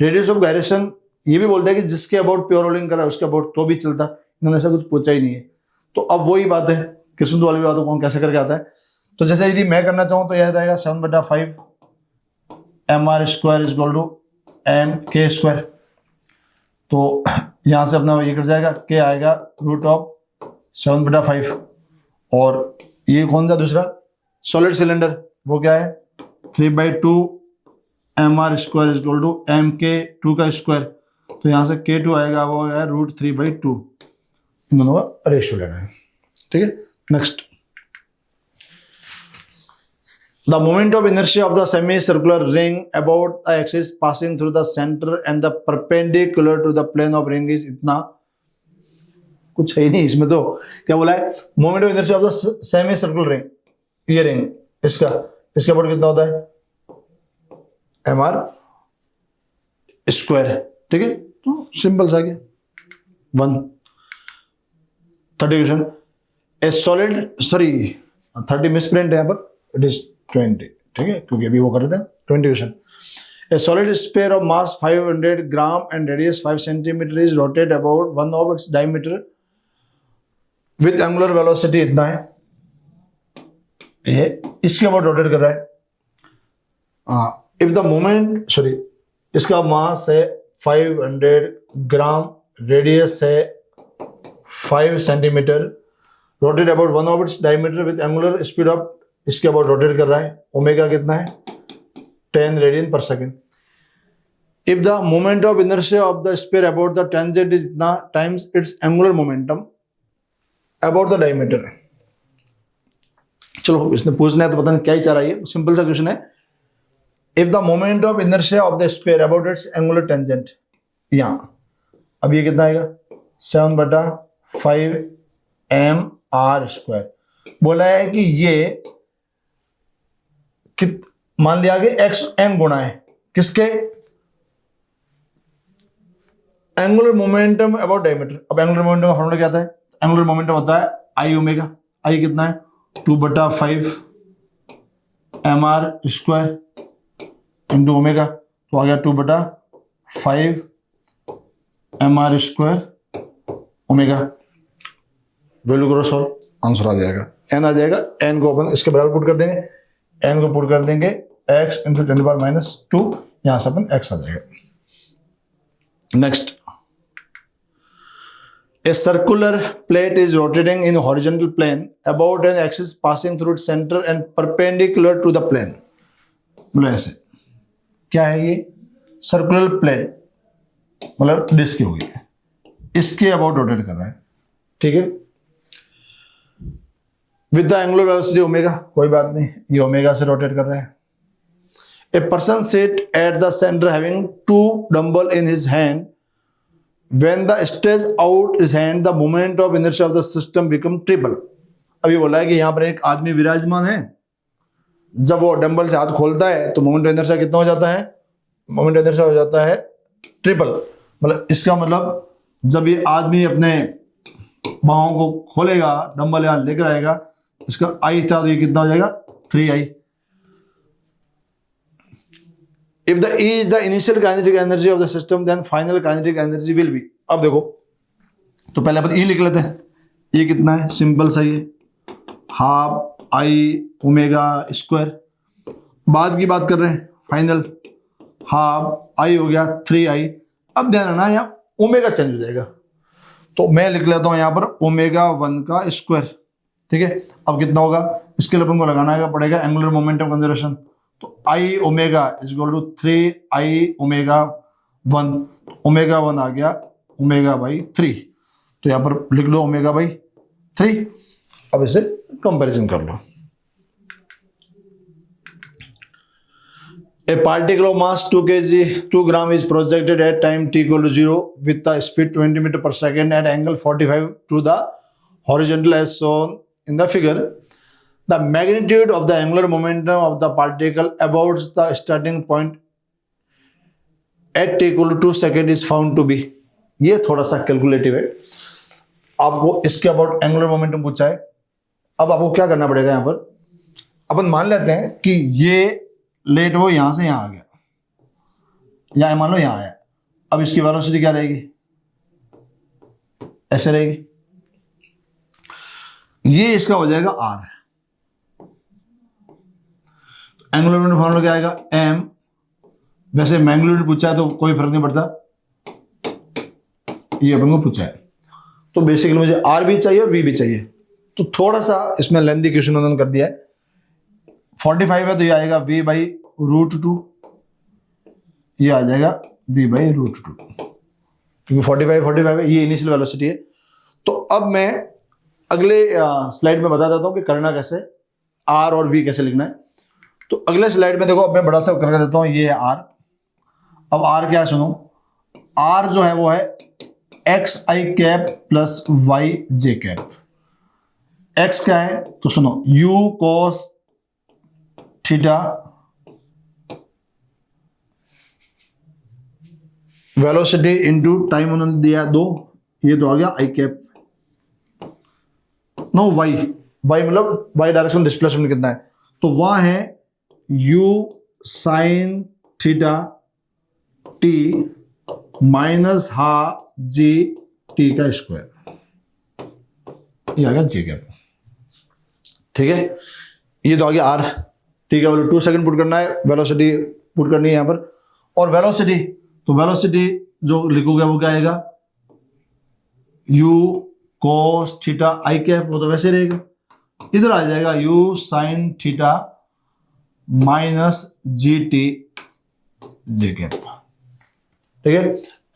रेडियस ऑफ गायरेशन ये भी बोलता है कि जिसके अबाउट प्योर रोलिंग कर रहा है उसके अबाउट तो भी चलता, इन्होंने ऐसा कुछ पूछा ही नहीं है। तो अब वही बात है, किस्मत वाली बात है, कौन कैसे करके आता है। तो जैसे यदि मैं करना चाहूँ तो यह रहेगा 7/5 mr square is equal to mk square, तो यहाँ से अपना ये कट जाएगा, k आएगा √7/5 और ये कौन सा दूसरा सॉलिड सिलेंडर वो क्या है 3/2 mr square is equal to mk2 का स्क्वायर, तो यहाँ से k2 आएगा वो है √3/2, इन दोनों का रेशियो लेना है। ठीक है, next the moment of inertia of the semi circular ring about the axis passing through the centre and the perpendicular to the plane of ring is, इतना कुछ है ही नहीं इसमें। तो क्या बोला है, moment of inertia of the semi circular ring, ये रिंग इसका अबाउट कितना होता है mr स्क्वायर। ठीक है, तो सिंपल सा गया 1। 30 क्वेश्चन ए सॉलिड 30 मिसप्रिंट है यहाँ पर, इट इज 20। ठीक है, क्योंकि अभी वो कर रहे थे 20 question. A solid sphere of mass 500 gram and radius 5 centimetre is rotate about 1 of its diameter with angular velocity, इतना है, ये इसके अबाउट रोटेट कर रहा है। इफ द मोमेंट इसका मास है 500 ग्राम, रेडियस है 5 centimetre, rotate about 1 of its diameter with angular speed of, इसके अबाउट रोटेट कर रहा है, ओमेगा कितना है 10 रेडियन पर second. If the moment of inertia of the sphere about the tangent is इतना times its angular momentum about the diameter. चलो इसने पूछना है तो पता नहीं क्या ही चाह रहा है, सिंपल सा क्वेश्चन है। If the moment of inertia of the sphere about it's angular tangent, यहाँ अब ये कितना आएगा 7/5 mr²। बोला है कि ये मान लिया कि x n गुणा है किसके, एंगुलर मोमेंटम अबाउट डायमीटर। अब एंगुलर मोमेंटम का फॉर्मूला क्या आता है, एंगुलर मोमेंटम होता है आई ओमेगा, आई कितना है 2/5 mr² इंटू ओमेगा, तो आ गया 2/5 mr² ओमेगा। वैल्यू करो सॉल्व, आंसर आ जाएगा n आ जाएगा। n को अपन इसके बराबर पुट कर देंगे, n को पुट कर देंगे x इंटू 10⁻², यहां से अपन x आ जाएगा। Next, a circular plate is rotating in a horizontal plane about an axis passing through its center and perpendicular to the plane। बोले ऐसे, क्या है ये सर्कुलर प्लेट, मतलब डिस्क होगी, इसके अबाउट रोटेट कर रहा है, ठीक है, with the angular velocity omega, कोई बात नहीं, ये ओमेगा से रोटेट कर रहा है। A person sit at the centre having 2 dumbbell in his hand, when the stretch out his hand the moment of inertia of the system become triple। अभी बोला है कि यहाँ पर एक आदमी विराजमान है, जब वो डंबल से हाथ खोलता है तो मोमेंट ऑफ इनर्शिया कितना हो जाता है, मोमेंट ऑफ इनर्शिया हो जाता है ट्रिपल। मतलब इसका मतलब जब ये आदमी अपने बाहों को खोलेगा, डंबल यहाँ लेकर आएगा, इसका आई था तो ये कितना हो जाएगा 3I। If the E is the initial kinetic energy of the system, then final kinetic energy will be। अब देखो, तो पहले अपन E लिख लेते हैं, ये कितना है, सिंपल सा ये 12I ओमेगा²। बाद की बात कर रहे हैं, फाइनल 12I हो गया 3I। अब ध्यान रखना यहाँ ओमेगा चेंज हो जाएगा, तो मैं लिख लेता हूँ यहाँ पर ω1 का स्क्वायर, ठीक है। अब कितना होगा, इसके लिए अपन को लगाना पड़ेगा एंगुलर मोमेंटम कंजर्वेशन, तो I omega is equal to 3I ω1, ω1 आ गया ω/3, तो यहाँ पर लिख लो ω/3। अब इसे कंपैरिजन कर लो। A particle of mass 2 kg 2 gram is projected at time t equal to 0 with the speed 20 meter per second at angle 45 to the horizontal as shown in the figure। The magnitude of the angular momentum of the particle about the starting point at t equal to 2 second is found to be। ये थोड़ा सा कैलकुलेटिव है, आपको इसके अबाउट एंगुलर मोमेंटम पूछा है। अब आपको क्या करना पड़ेगा, यहाँ पर अपन मान लेते हैं कि ये लेट वो यहां से यहां आ गया, या मान लो यहां आया। अब इसकी वेलोसिटी क्या रहेगी, ऐसे रहेगी, ये इसका हो जाएगा r। एंगुलर मोमेंटम फॉर्मूला क्या आएगा m, वैसे मैग्नीट्यूड पूछा है तो कोई फर्क नहीं पड़ता, ये अपन को पूछा है, तो बेसिकली मुझे r भी चाहिए और v भी चाहिए, तो थोड़ा सा इसमें लेंथी क्वेश्चन उन्होंने कर दिया है। 45 है तो ये आएगा v/√2, ये आ जाएगा v/√2, क्योंकि 45 है, ये इनिशियल वेलोसिटी है। तो अब मैं अगले स्लाइड में बता देता हूं कि करना कैसे, r और v कैसे लिखना है। तो अगले स्लाइड में देखो, अब मैं बड़ा सा करके देता हूं, ये है r। अब r क्या है सुनो, r जो है वो है xi cap plus yj cap. x क्या है तो सुनो u cos theta velocity into time उन्होंने दिया 2, ये तो आ गया आई कैप, नो y मतलब y डायरेक्शन डिस्प्लेसमेंट कितना है, तो वहां है u sine theta t minus half G T का स्क्वायर, ये आ गया j कैप, ठीक है। ये तो आ गया r, ठीक है, 2 सेकंड पुट करना है, वेलोसिटी पुट करनी है यहाँ पर, और वेलोसिटी तो वेलोसिटी जो लिखोगे वो क्या आएगा, u cos theta I cap, वो तो वैसे रहेगा, इधर आ जाएगा u sine theta minus G T J cap, ठीक है।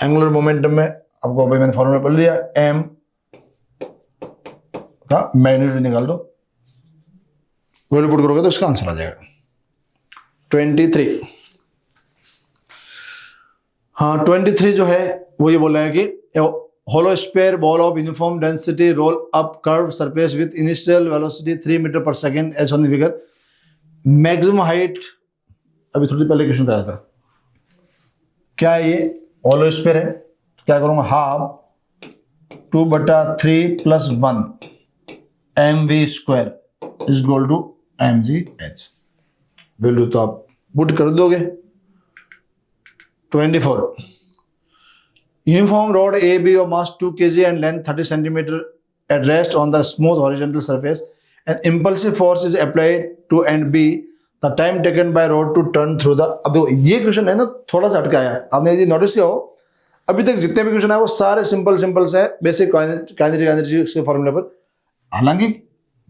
एंगुलर मोमेंटम में आपको अभी मैंने फॉर्मूला पढ़ लिया, m का मैग्नीट्यूड निकाल दो, वैल्यू पुट करोगे तो इसका आंसर आ जाएगा 23। हाँ 23 जो है वो ये बोल रहे हैं कि hollow sphere ball of uniform density roll up curve surface with initial velocity 3 metre पर second as on the figure, maximum height, अभी थोड़ी पहले क्वेश्चन कराया था, क्या है ये होलो स्पेयर है, तो क्या करूंगा half 2/3 + 1 mv square is equal to mgh। Value तो आप पुट कर दोगे। 24, uniform rod AB of mass 2 kg and length 30 centimeter at rest on the smooth horizontal surface, and impulsive force is applied to end B, the time taken by rod to turn through the। अब देखो ये क्वेश्चन है ना थोड़ा सा अटका है, आपने यदि नोटिस किया हो अभी तक जितने भी क्वेश्चन है वो सारे सिंपल से बेसिक काइनेटिक एनर्जी के फॉर्मूले पर, हालांकि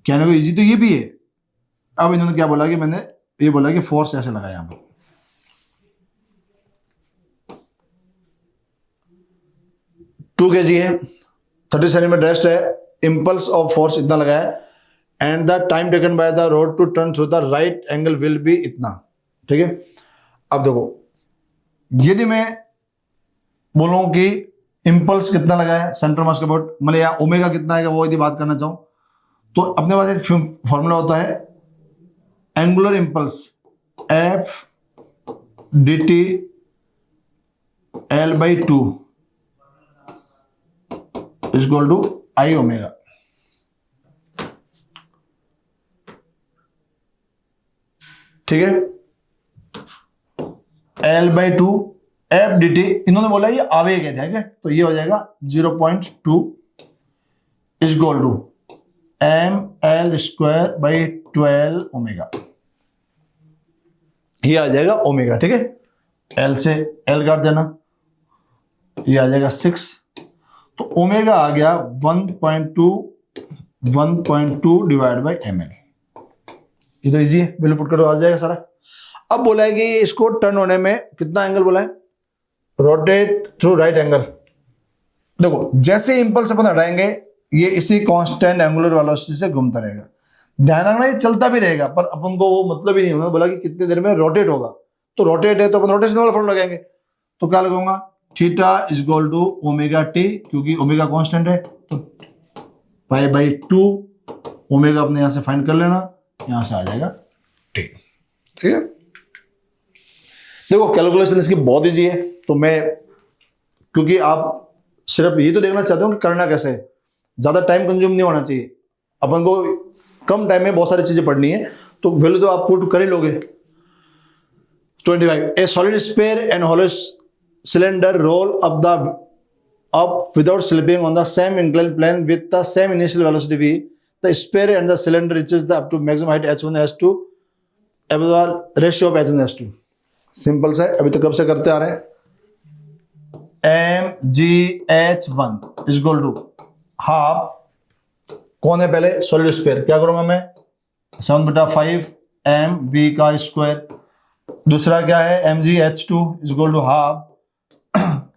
कहने को इजी तो ये भी है। अब इन्होंने क्या बोला कि मैंने ये बोला कि फोर्स ऐसे लगा यहां पर, 2 kg है, 30 सेंटीमीटर रेस्ट है, इंपल्स ऑफ फोर्स इतना लगा है, and the time taken by the rod to turn through the right angle will be इतना। ठीक है, अब देखो यदि मैं बोलूं कि इंपल्स कितना लगा है सेंटर मास के अबाउट, मतलब या ओमेगा कितना है वो यदि बात करना चाहूं तो अपने पास एक फॉर्मूला होता है angular impulse F dt L/2 is equal to I omega. ठीक है, L/2 एफ dt, इन्होंने बोला ये आवेग है, ठीक है, तो ये हो जाएगा 0.2 is equal to mL²/12 omega, ये आ जाएगा ओमेगा। ठीक है, L से L काट देना, ये आ जाएगा 6, तो ओमेगा आ गया 1.2 डिवाइड बाई ml। ये तो इजी है, वैल्यू पुट करो आ जाएगा सारा। अब बोला है कि इसको टर्न होने में कितना एंगल बोला है, रोटेट थ्रू राइट एंगल। देखो जैसे इंपल्स अपन हटाएंगे ये इसी कांस्टेंट एंगुलर वेलोसिटी से घूमता रहेगा, ध्यान रखना ये चलता भी रहेगा पर अपन को वो मतलब ही नहीं होगा, बोला कि कितने देर में रोटेट होगा, तो रोटेट है तो अपन रोटेशन वाला फॉर्मूला लगाएंगे, तो क्या लगाऊंगा theta is equal to omega t, क्योंकि ओमेगा कांस्टेंट है तो π/2 ओमेगा अपने यहां से फाइंड कर लेना, यहां से आ जाएगा टी। ठीक है, देखो कैलकुलेशन इसकी बहुत ईजी है, तो मैं क्योंकि आप सिर्फ ये तो देखना चाहते हो कि करना कैसे है, ज्यादा टाइम कंज्यूम नहीं होना चाहिए, अपन को कम टाइम में बहुत सारी चीजें पढ़नी है, तो वैल्यू तो आप पुट कर ही लोगे। 25, a solid sphere and hollow cylinder roll up without slipping on the same inclined plane with the same initial velocity v, the sphere and the cylinder reaches the up to maximum height h1 h2 above the ratio of h1 h2। Simple से अभी तो कब से करते आ रहे हैं, mgh1 is equal to half, कौन है पहले सॉलिड स्पेयर, क्या करूंगा मैं 7/5 mv का स्क्वायर, दूसरा क्या है mgh2 is equal to half,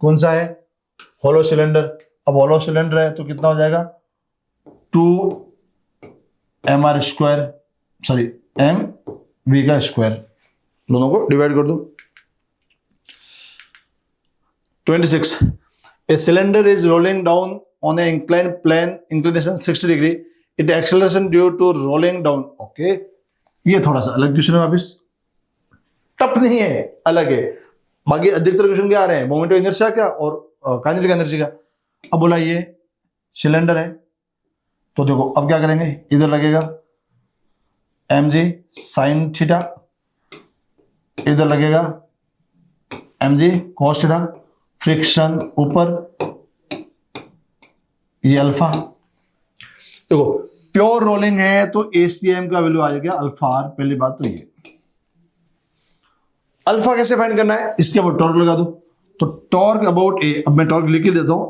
कौन सा है होलो सिलेंडर, अब होलो सिलेंडर है तो कितना हो जाएगा 2mr², सॉरी mv का स्क्वायर, दोनों को डिवाइड कर दो। 26, a cylinder is rolling down on an inclined plane, inclination 60 degree, it acceleration due to rolling down। Okay, ये थोड़ा सा अलग क्वेश्चन है, वापिस टफ नहीं है, अलग है, बाकी अधिकतर क्वेश्चन क्या आ रहे हैं मोमेंट ऑफ इनर्शिया क्या और काइनेटिक एनर्जी का। अब बोला ये सिलेंडर है तो देखो अब क्या करेंगे, इधर लगेगा mg sin थीटा, इधर लगेगा mg cos थीटा, फ्रिक्शन ऊपर, ये अल्फा। देखो प्योर रोलिंग है तो ACM का वैल्यू आ जाएगा अल्फा आर, पहली बात तो ये। अल्फा कैसे फाइंड करना है, इसके ऊपर टॉर्क लगा दो, तो टॉर्क अबाउट ए, अब मैं टॉर्क लिख ही देता हूं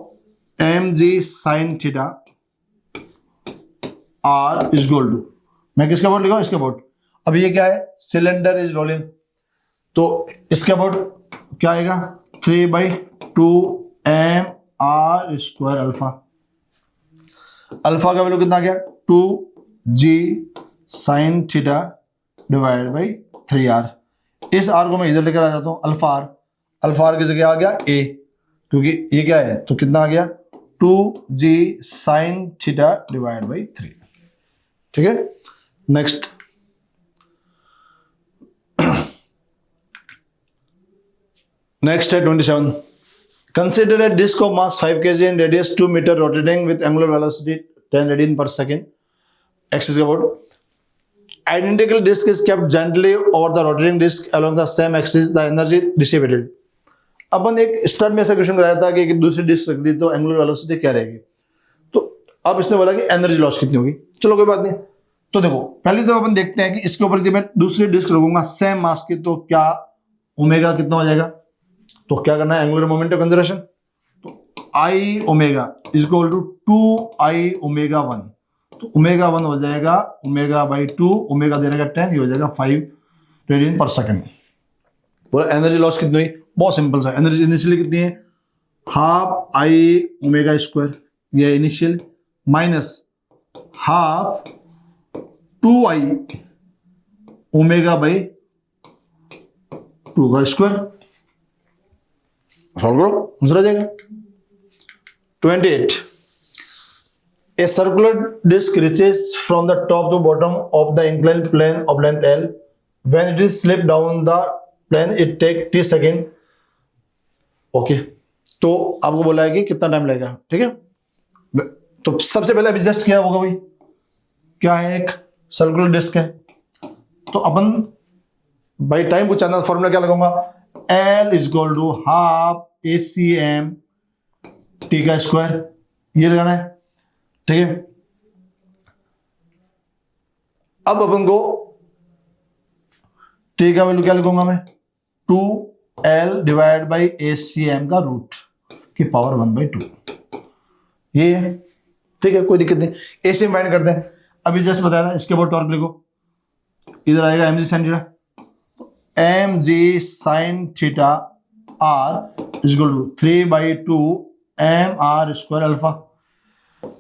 mg sin theta r is equal to, मैं किसके अबाउट लिखा हूं, इसके अबाउट। अब ये क्या है सिलेंडर इज रोलिंग, तो इसके अबाउट क्या आएगा 3/2 mr² अल्फा, अल्फा का वैल्यू कितना आ गया 2g sin theta divide by 3r। इस r को मैं इधर लेकर आ जाता हूं, अल्फा आर, अल्फा आर की जगह आ गया ए, क्योंकि ये क्या है तो कितना आ गया 2g sine theta divide by 3। ठीक है, नेक्स्ट नेक्स्ट है 27। Consider a disc of mass 5 kg and radius 2 metre rotating with angular velocity 10 radian पर सेकेंड एक्सिस के about. Identical disk is kept gently over the rotating disk along the same axis. The energy dissipated. अपन एक स्टार्ट में ऐसा क्वेश्चन कराया था कि दूसरी डिस्क रख दी तो एंगुलर वेलोसिटी क्या रहेगी, तो अब इसने बोला कि एनर्जी लॉस कितनी होगी। चलो कोई बात नहीं, तो देखो पहले तो अपन देखते हैं कि इसके ऊपर यदि मैं दूसरी डिस्क रखूंगा सेम मास की तो क्या ओमेगा कितना हो जाएगा। तो क्या करना है, एंगुलर मोमेंट ऑफ कंजर्वेशन, तो I omega is equal to 2i omega 1, तो ओमेगा 1 हो जाएगा ओमेगा बाई 2, ओमेगा दे रहेगा 10, ये हो जाएगा 5 रेडियन पर सेकेंड। बोला एनर्जी लॉस कितनी हुई, बहुत सिंपल सा, एनर्जी इनिशियली कितनी है हाफ आई ओमेगा स्क्वायर, ये initial minus half 2i omega by 2 का स्क्वायर। सॉल्व करो, आंसर आ जाएगा 28। A circular disc reaches from the top to bottom of the inclined plane of length L. When it is slipped down the plane, it takes t second. Okay. तो आपको बोला है कि कितना टाइम लगेगा, ठीक है। तो सबसे पहले अभी जस्ट क्या होगा भाई, क्या है एक सर्कुलर डिस्क है, तो अपन बाई टाइम पूछा ना, फॉर्मूला क्या लगाऊंगा, L is equal to half ACM t का स्क्वायर, ये लगाना है, ठीक है। अब अपन को टी का वैल्यू क्या लिखूंगा मैं, 2L डिवाइड बाई ACM का रूट की पावर 1/2, ये है, ठीक है, कोई दिक्कत नहीं। ACM फाइंड करते हैं, अभी जस्ट बताया था, इसके बाद टॉर्क लिखो, इधर आएगा mg sin theta, mg sin theta r is equal to 3/2 mr square alpha,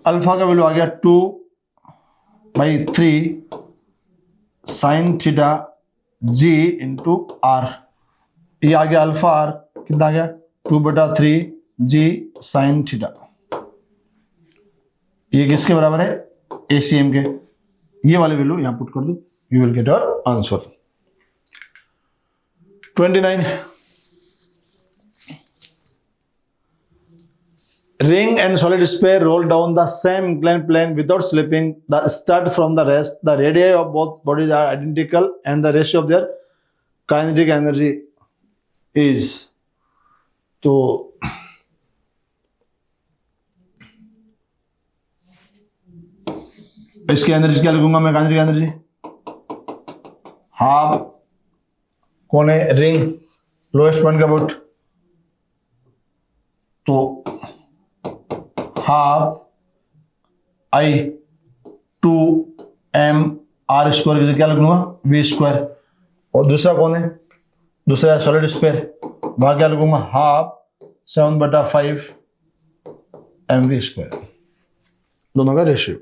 alpha का वैल्यू आ गया 2/3 sine theta g into R, ये आ गया अल्फा आर कितना आ गया 2/3 g साइन थीटा, ये किसके बराबर है ACM के, ये वाले वैल्यू यहां पुट कर दो, you will get your answer. 29। Ring and solid sphere roll down the same inclined plane without slipping. The start from the rest. The radii of both bodies are identical, and the ratio of their kinetic energy is. तो इसकी एनर्जी क्या लिखूंगा मैं, काइनेटिक एनर्जी हाफ, कौन है रिंग, लोएस्ट पॉइंट का बोट, तो half I 2m r square की जगह क्या लिखूंगा v स्क्वायर, और दूसरा कौन है, दूसरा सॉलिड स्फीयर, वहां क्या लिखूंगा हाफ 7/5 mv स्क्वायर, दोनों का ratio.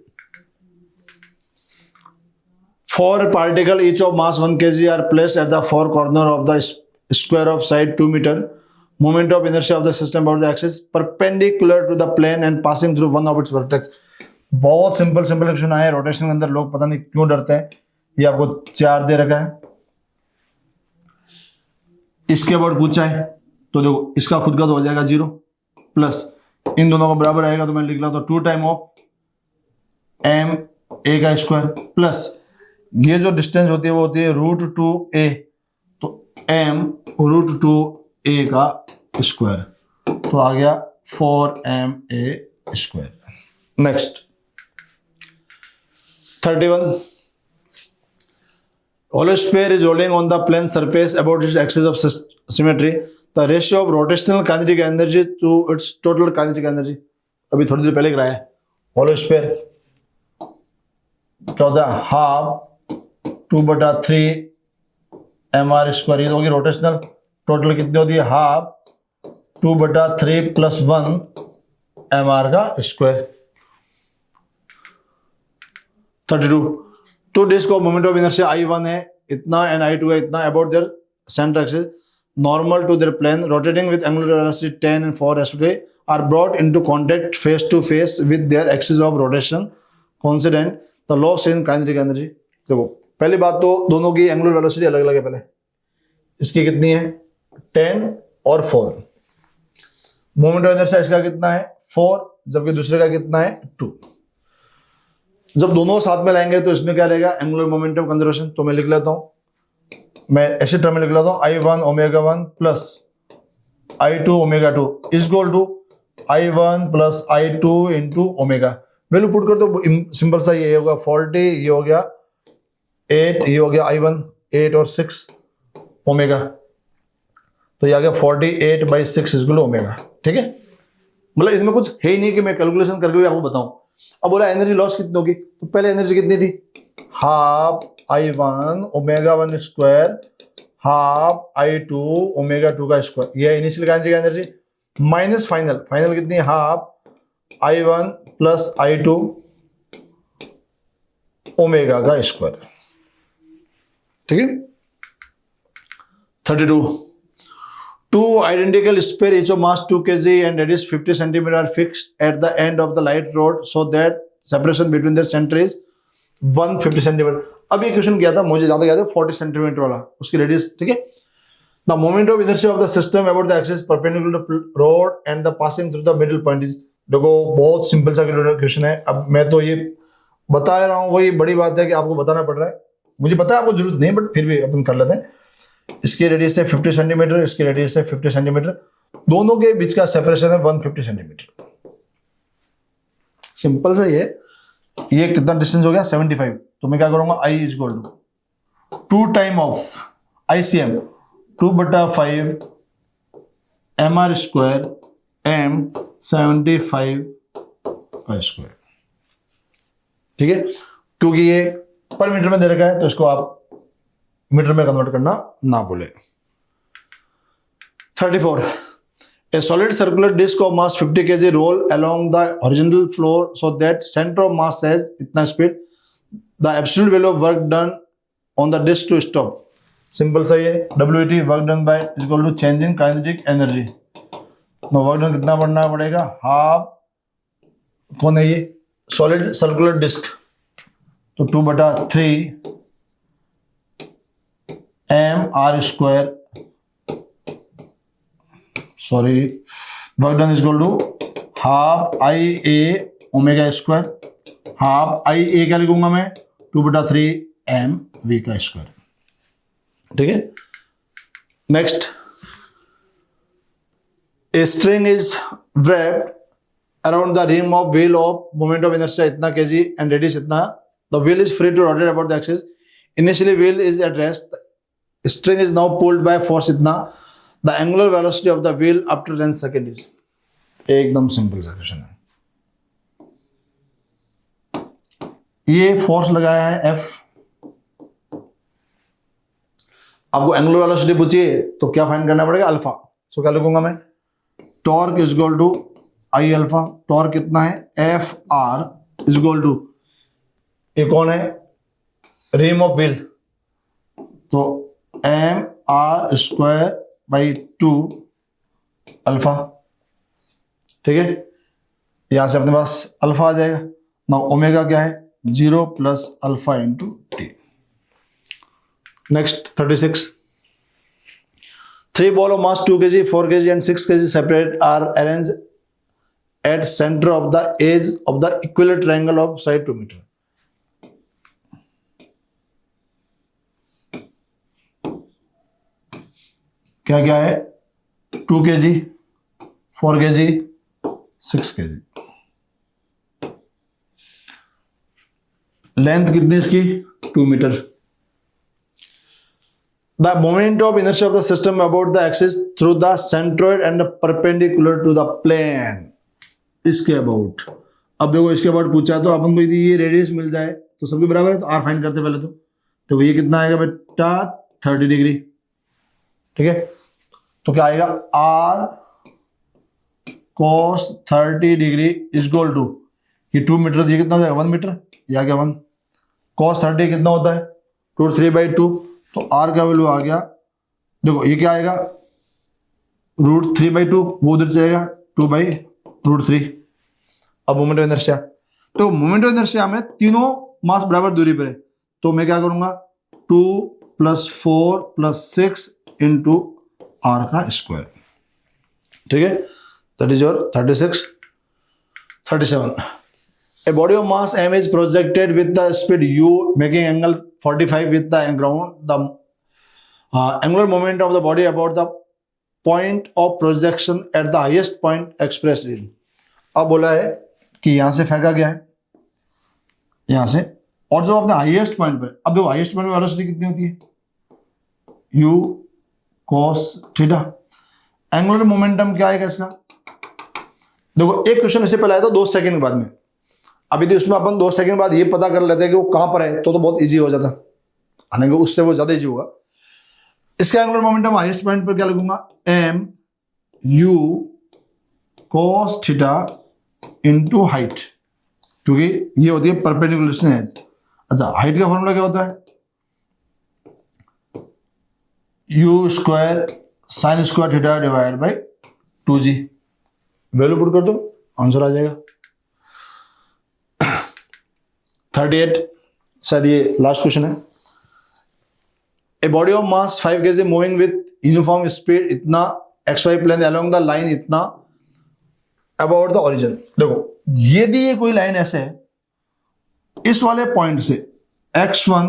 4 particles each of mass 1 kg are placed at the four corner of the square of side 2 meter. Moment of inertia of the system about the axis perpendicular to the plane and passing through one of its vertex. बहुत सिंपल क्वेश्चन आया है रोटेशन के अंदर, लोग पता नहीं क्यों डरते हैं। ये आपको 4 दे रखा है, इसके अबाउट पूछा है तो देखो इसका खुद का तो हो जाएगा 0 प्लस इन दोनों का बराबर आएगा, तो मैं लिख रहा हूं 2 टाइम ऑफ m a का स्क्वायर प्लस ये जो डिस्टेंस होती है वो होती है √2a, तो m √2a का स्क्वायर, तो आ गया 4ma square. Next 31। Hollow sphere is rolling on the plane surface about its axis of symmetry. The ratio of rotational kinetic energy to its total kinetic energy. अभी थोड़ी देर पहले कराया है। Hollow sphere क्या होता है, हाफ 2/3 mr स्क्वायर, ये होगी रोटेशनल, टोटल कितनी होती है हाफ 2/3 + 1 mr का square. 32। Two disc of moment of inertia I1 है इतना एंड I2 है इतना about their centre axis, normal to their plane, rotating with angular velocity 10 and 4 respectively, are brought into contact face to face with their axis of rotation coincident, the loss in kinetic energy. देखो पहली बात तो दोनों की एंगुलर वेलोसिटी अलग अलग है. पहले इसकी कितनी है 10 और 4. मोमेंट ऑफ इनर्शिया इसका कितना है 4, जबकि दूसरे का कितना है 2. जब दोनों साथ में लाएंगे तो इसमें क्या रहेगा एंगुलर मोमेंटम कंजर्वेशन. तो मैं लिख लेता हूं, मैं ऐसे टर्म में लिख लेता हूं I1 omega 1 plus I2 omega 2 is equal to I1 plus I2 into omega. Value put कर दो, सिंपल सा ये होगा 40, ये हो गया 8, ये हो गया I1 8 और 6 ओमेगा. तो ये आ गया 48/6 इज इक्वल टू ओमेगा. ठीक है, मतलब इसमें कुछ है ही नहीं कि मैं कैलकुलेशन करके भी आपको बताऊं. अब बोला एनर्जी लॉस कितनी होगी, तो पहले एनर्जी कितनी थी half I1 omega 1 square half I2 omega 2 का स्क्वायर. ये इनिशियल का एनर्जी माइनस फाइनल कितनी है half I1 plus I2 omega का स्क्वायर. ठीक है. 32. Two identical sphere each of mass 2 kg and radius 50 cm are fixed at the end of the light rod so that separation between their center is 150 cm. अब ये क्वेश्चन किया था, मुझे ज्यादा याद है 40 cm वाला, उसकी रेडियस. ठीक है. The moment of inertia of the system about the axis perpendicular to rod and the passing through the middle point is. देखो बहुत सिंपल सा क्वेश्चन है. अब मैं तो ये बता रहा हूँ, वही बड़ी बात है कि आपको बताना पड़ रहा है. मुझे पता है आपको जरूरत नहीं, बट फिर भी अपन कर लेते हैं. इसकी रेडियस है 50 सेंटीमीटर, इसकी रेडियस है 50 सेंटीमीटर, दोनों के बीच का सेपरेशन है 150 सेंटीमीटर. सिंपल सा ये कितना डिस्टेंस हो गया 75. तो मैं क्या करूंगा I is equal to 2 time of ICM 2/5 mr square m 75 का स्क्वायर. ठीक है, क्योंकि ये पर मीटर में दे रखा है तो इसको आप मीटर में कन्वर्ट करना ना भूले. 34. A solid circular disc of mass 50 kg roll along the horizontal floor so that center of mass has इतना speed. The absolute value of work done on the disc to stop. Simple सा ये WT work done by is equal to change in kinetic energy. now work done कितना पढ़ना पड़ेगा हाफ. कौन है ये solid circular disc, तो 2/3 mr स्क्वायर work done is equal to half IA omega square. Half IA क्या लिखूंगा मैं 2/3 mv का स्क्वायर. ठीक है. Next, a string is wrapped around the rim of wheel of moment of inertia इतना kg and radius इतना. The wheel is free to rotate about the axis. Initially wheel is at rest. String is now pulled by force इतना. The angular velocity of the wheel after 10 seconds is. एकदम सिंपल सा क्वेश्चन है. ये फोर्स लगाया है F. आपको एंगुलर वेलोसिटी पूछिए तो क्या फाइंड करना पड़ेगा अल्फा. सो क्या लिखूंगा मैं torque is equal to I alpha. Torque कितना है FR इज इक्वल टू, ये कौन है रिम ऑफ व्हील, तो mr स्क्वायर बाई 2 अल्फा. ठीक है, यहां से अपने पास अल्फा आ जाएगा. ना ओमेगा क्या है 0 plus alpha into T. Next 36. 3 ball of mass 2 kg 4 kg and 6 kg separate are arranged at center of the edge of the equilateral triangle of side 2 meter. क्या क्या है 2 kg 4 kg 6 kg. लेंथ कितनी इसकी 2 metre. The moment of inertia of the system about the axis through the centroid and perpendicular to the plane. इसके अबाउट. अब देखो इसके अबाउट पूछा तो अपन को यदि ये रेडियस मिल जाए तो सबके बराबर है, तो आर फाइंड करते पहले. तो ये कितना आएगा बेटा 30 डिग्री. ठीक है, तो क्या आएगा R cos 30 degree is equal to, ये 2 मीटर, ये कितना हो जाएगा 1 मीटर. ये आ गया 1. cos 30 कितना होता है √3/2. तो R का वैल्यू आ गया, देखो ये क्या आएगा √3/2, वो उधर जाएगा 2/√3। अब मोमेंट ऑफ इनर्शिया, तो मोमेंट ऑफ इनर्शिया में तीनों मास बराबर दूरी पर है, तो मैं क्या करूंगा 2 + 4 + 6 इंटू r का स्क्वायर, ठीक है, that is your 36, 37। A body of mass m is projected with the speed u making angle 45 with the ground. The angular moment of the body about the point of projection at the highest point expressed in। अब बोला है कि यहां से फेंका गया है, यहां से, और जो अपने हाईएस्ट पॉइंट पर, अब देखो हाईएस्ट पॉइंट पर वेलोसिटी कितनी होती है, u cos theta. Angular momentum क्या आएगा इसका, देखो एक क्वेश्चन इससे पहले आया था 2 सेकंड के बाद में, अभी तो उसमें अपन 2 सेकंड बाद ये पता कर लेते हैं कि वो कहां पर है, तो बहुत इजी हो जाता, हालांकि उससे वो ज्यादा इजी होगा। इसका एंगुलर मोमेंटम हाईएस्ट पॉइंट पर क्या लगूंगा, m u cos theta into height, क्योंकि ये होती है परपेंडिकुलर डिस्टेंस। अच्छा, हाइट का फॉर्मूला क्या होता है, u² sin² theta divide by 2g। Value put कर दो, आंसर आ जाएगा 38। शायद ये लास्ट क्वेश्चन है। A body of mass 5 kg moving with uniform speed इतना xy plane along the line इतना अबाउट द ओरिजिन। देखो यदि ये कोई लाइन ऐसे है, इस वाले पॉइंट से x1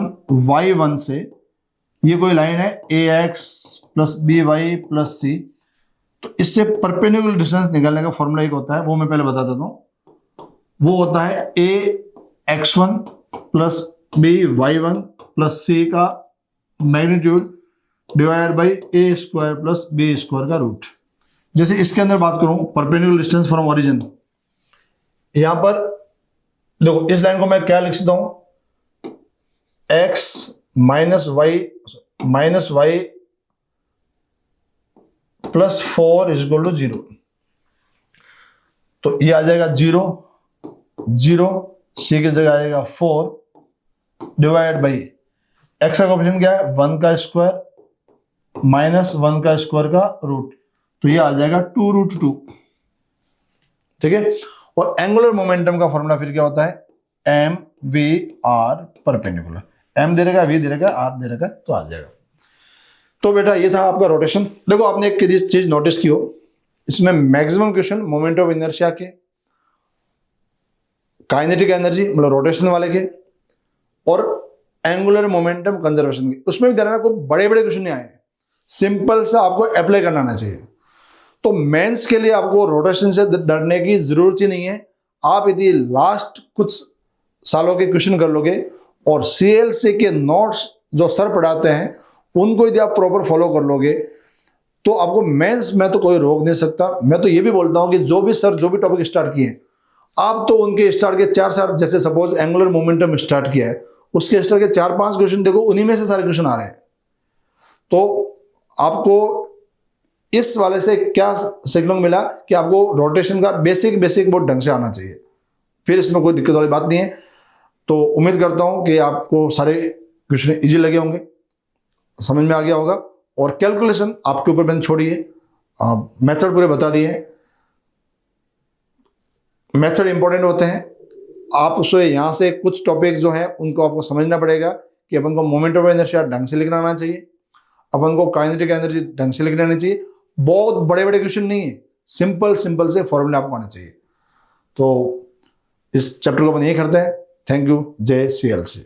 y1 से ये कोई लाइन है ax + by + c, तो इससे परपेंडिकुलर डिस्टेंस निकालने का फॉर्मूला एक होता है, वो मैं पहले बता देता हूं। वो होता है ax1 + by1 + c का magnitude divide by a² + b² का रूट। जैसे इसके अंदर बात करूं परपेंडिकुलर डिस्टेंस फ्रॉम ओरिजिन, यहां पर देखो इस लाइन को मैं क्या लिख सकता हूं, x - y + 4 = 0, तो ये आ जाएगा 0 0, c की जगह आएगा 4 डिवाइड बाई x का कोएफिशिएंट क्या है 1 का स्क्वायर -1 का स्क्वायर का रूट, तो ये आ जाएगा 2√2, ठीक है। और एंगुलर मोमेंटम का फॉर्मूला फिर क्या होता है mv/r परपेंडिकुलर, m दे रखा है, v दे रखा है, r दे रखा है, तो आ जाएगा। तो बेटा ये था आपका रोटेशन। देखो आपने एक चीज नोटिस की हो, इसमें maximum question moment of inertia के, काइनेटिक एनर्जी मतलब रोटेशन वाले के, और एंगुलर मोमेंटम कंजर्वेशन के, उसमें भी ध्यान रखना कोई बड़े बड़े क्वेश्चन नहीं आए, सिंपल सा आपको अप्लाई करना आना चाहिए। तो मेंस के लिए आपको रोटेशन से डरने की जरूरत ही नहीं है। आप यदि लास्ट कुछ सालों के क्वेश्चन कर लोगे और CLC के नोट्स जो सर पढ़ाते हैं उनको यदि आप प्रॉपर फॉलो कर लोगे, तो आपको मेंस में तो कोई रोक नहीं सकता। मैं तो ये भी बोलता हूं कि जो भी सर जो भी टॉपिक स्टार्ट किए, आप तो उनके स्टार्ट के 4 साल, जैसे सपोज एंगुलर मोमेंटम स्टार्ट किया है, उसके स्टार्ट के 4-5 क्वेश्चन देखो, उन्हीं में से सारे क्वेश्चन आ रहे हैं। तो आपको इस वाले से क्या सीखने को मिला कि आपको रोटेशन का बेसिक बहुत ढंग से आना चाहिए, फिर इसमें कोई दिक्कत वाली बात नहीं है। तो उम्मीद करता हूं कि आपको सारे क्वेश्चन इजी लगे होंगे, समझ में आ गया होगा। और कैलकुलेशन आपके ऊपर मैंने छोड़ी है, मेथड पूरे बता दिए हैं। मेथड इंपॉर्टेंट होते हैं, आप उसे यहाँ से कुछ टॉपिक जो है उनको आपको समझना पड़ेगा कि अपन को मोमेंट ऑफ इनर्शिया ढंग से लिखना आना चाहिए, अपन को काइनेटिक एनर्जी ढंग से लिखना आना चाहिए। बहुत बड़े बड़े क्वेश्चन नहीं है, सिंपल से फॉर्मूले आपको आना चाहिए। तो इस चैप्टर को अपन यही करते हैं। Thank you. जय CLC।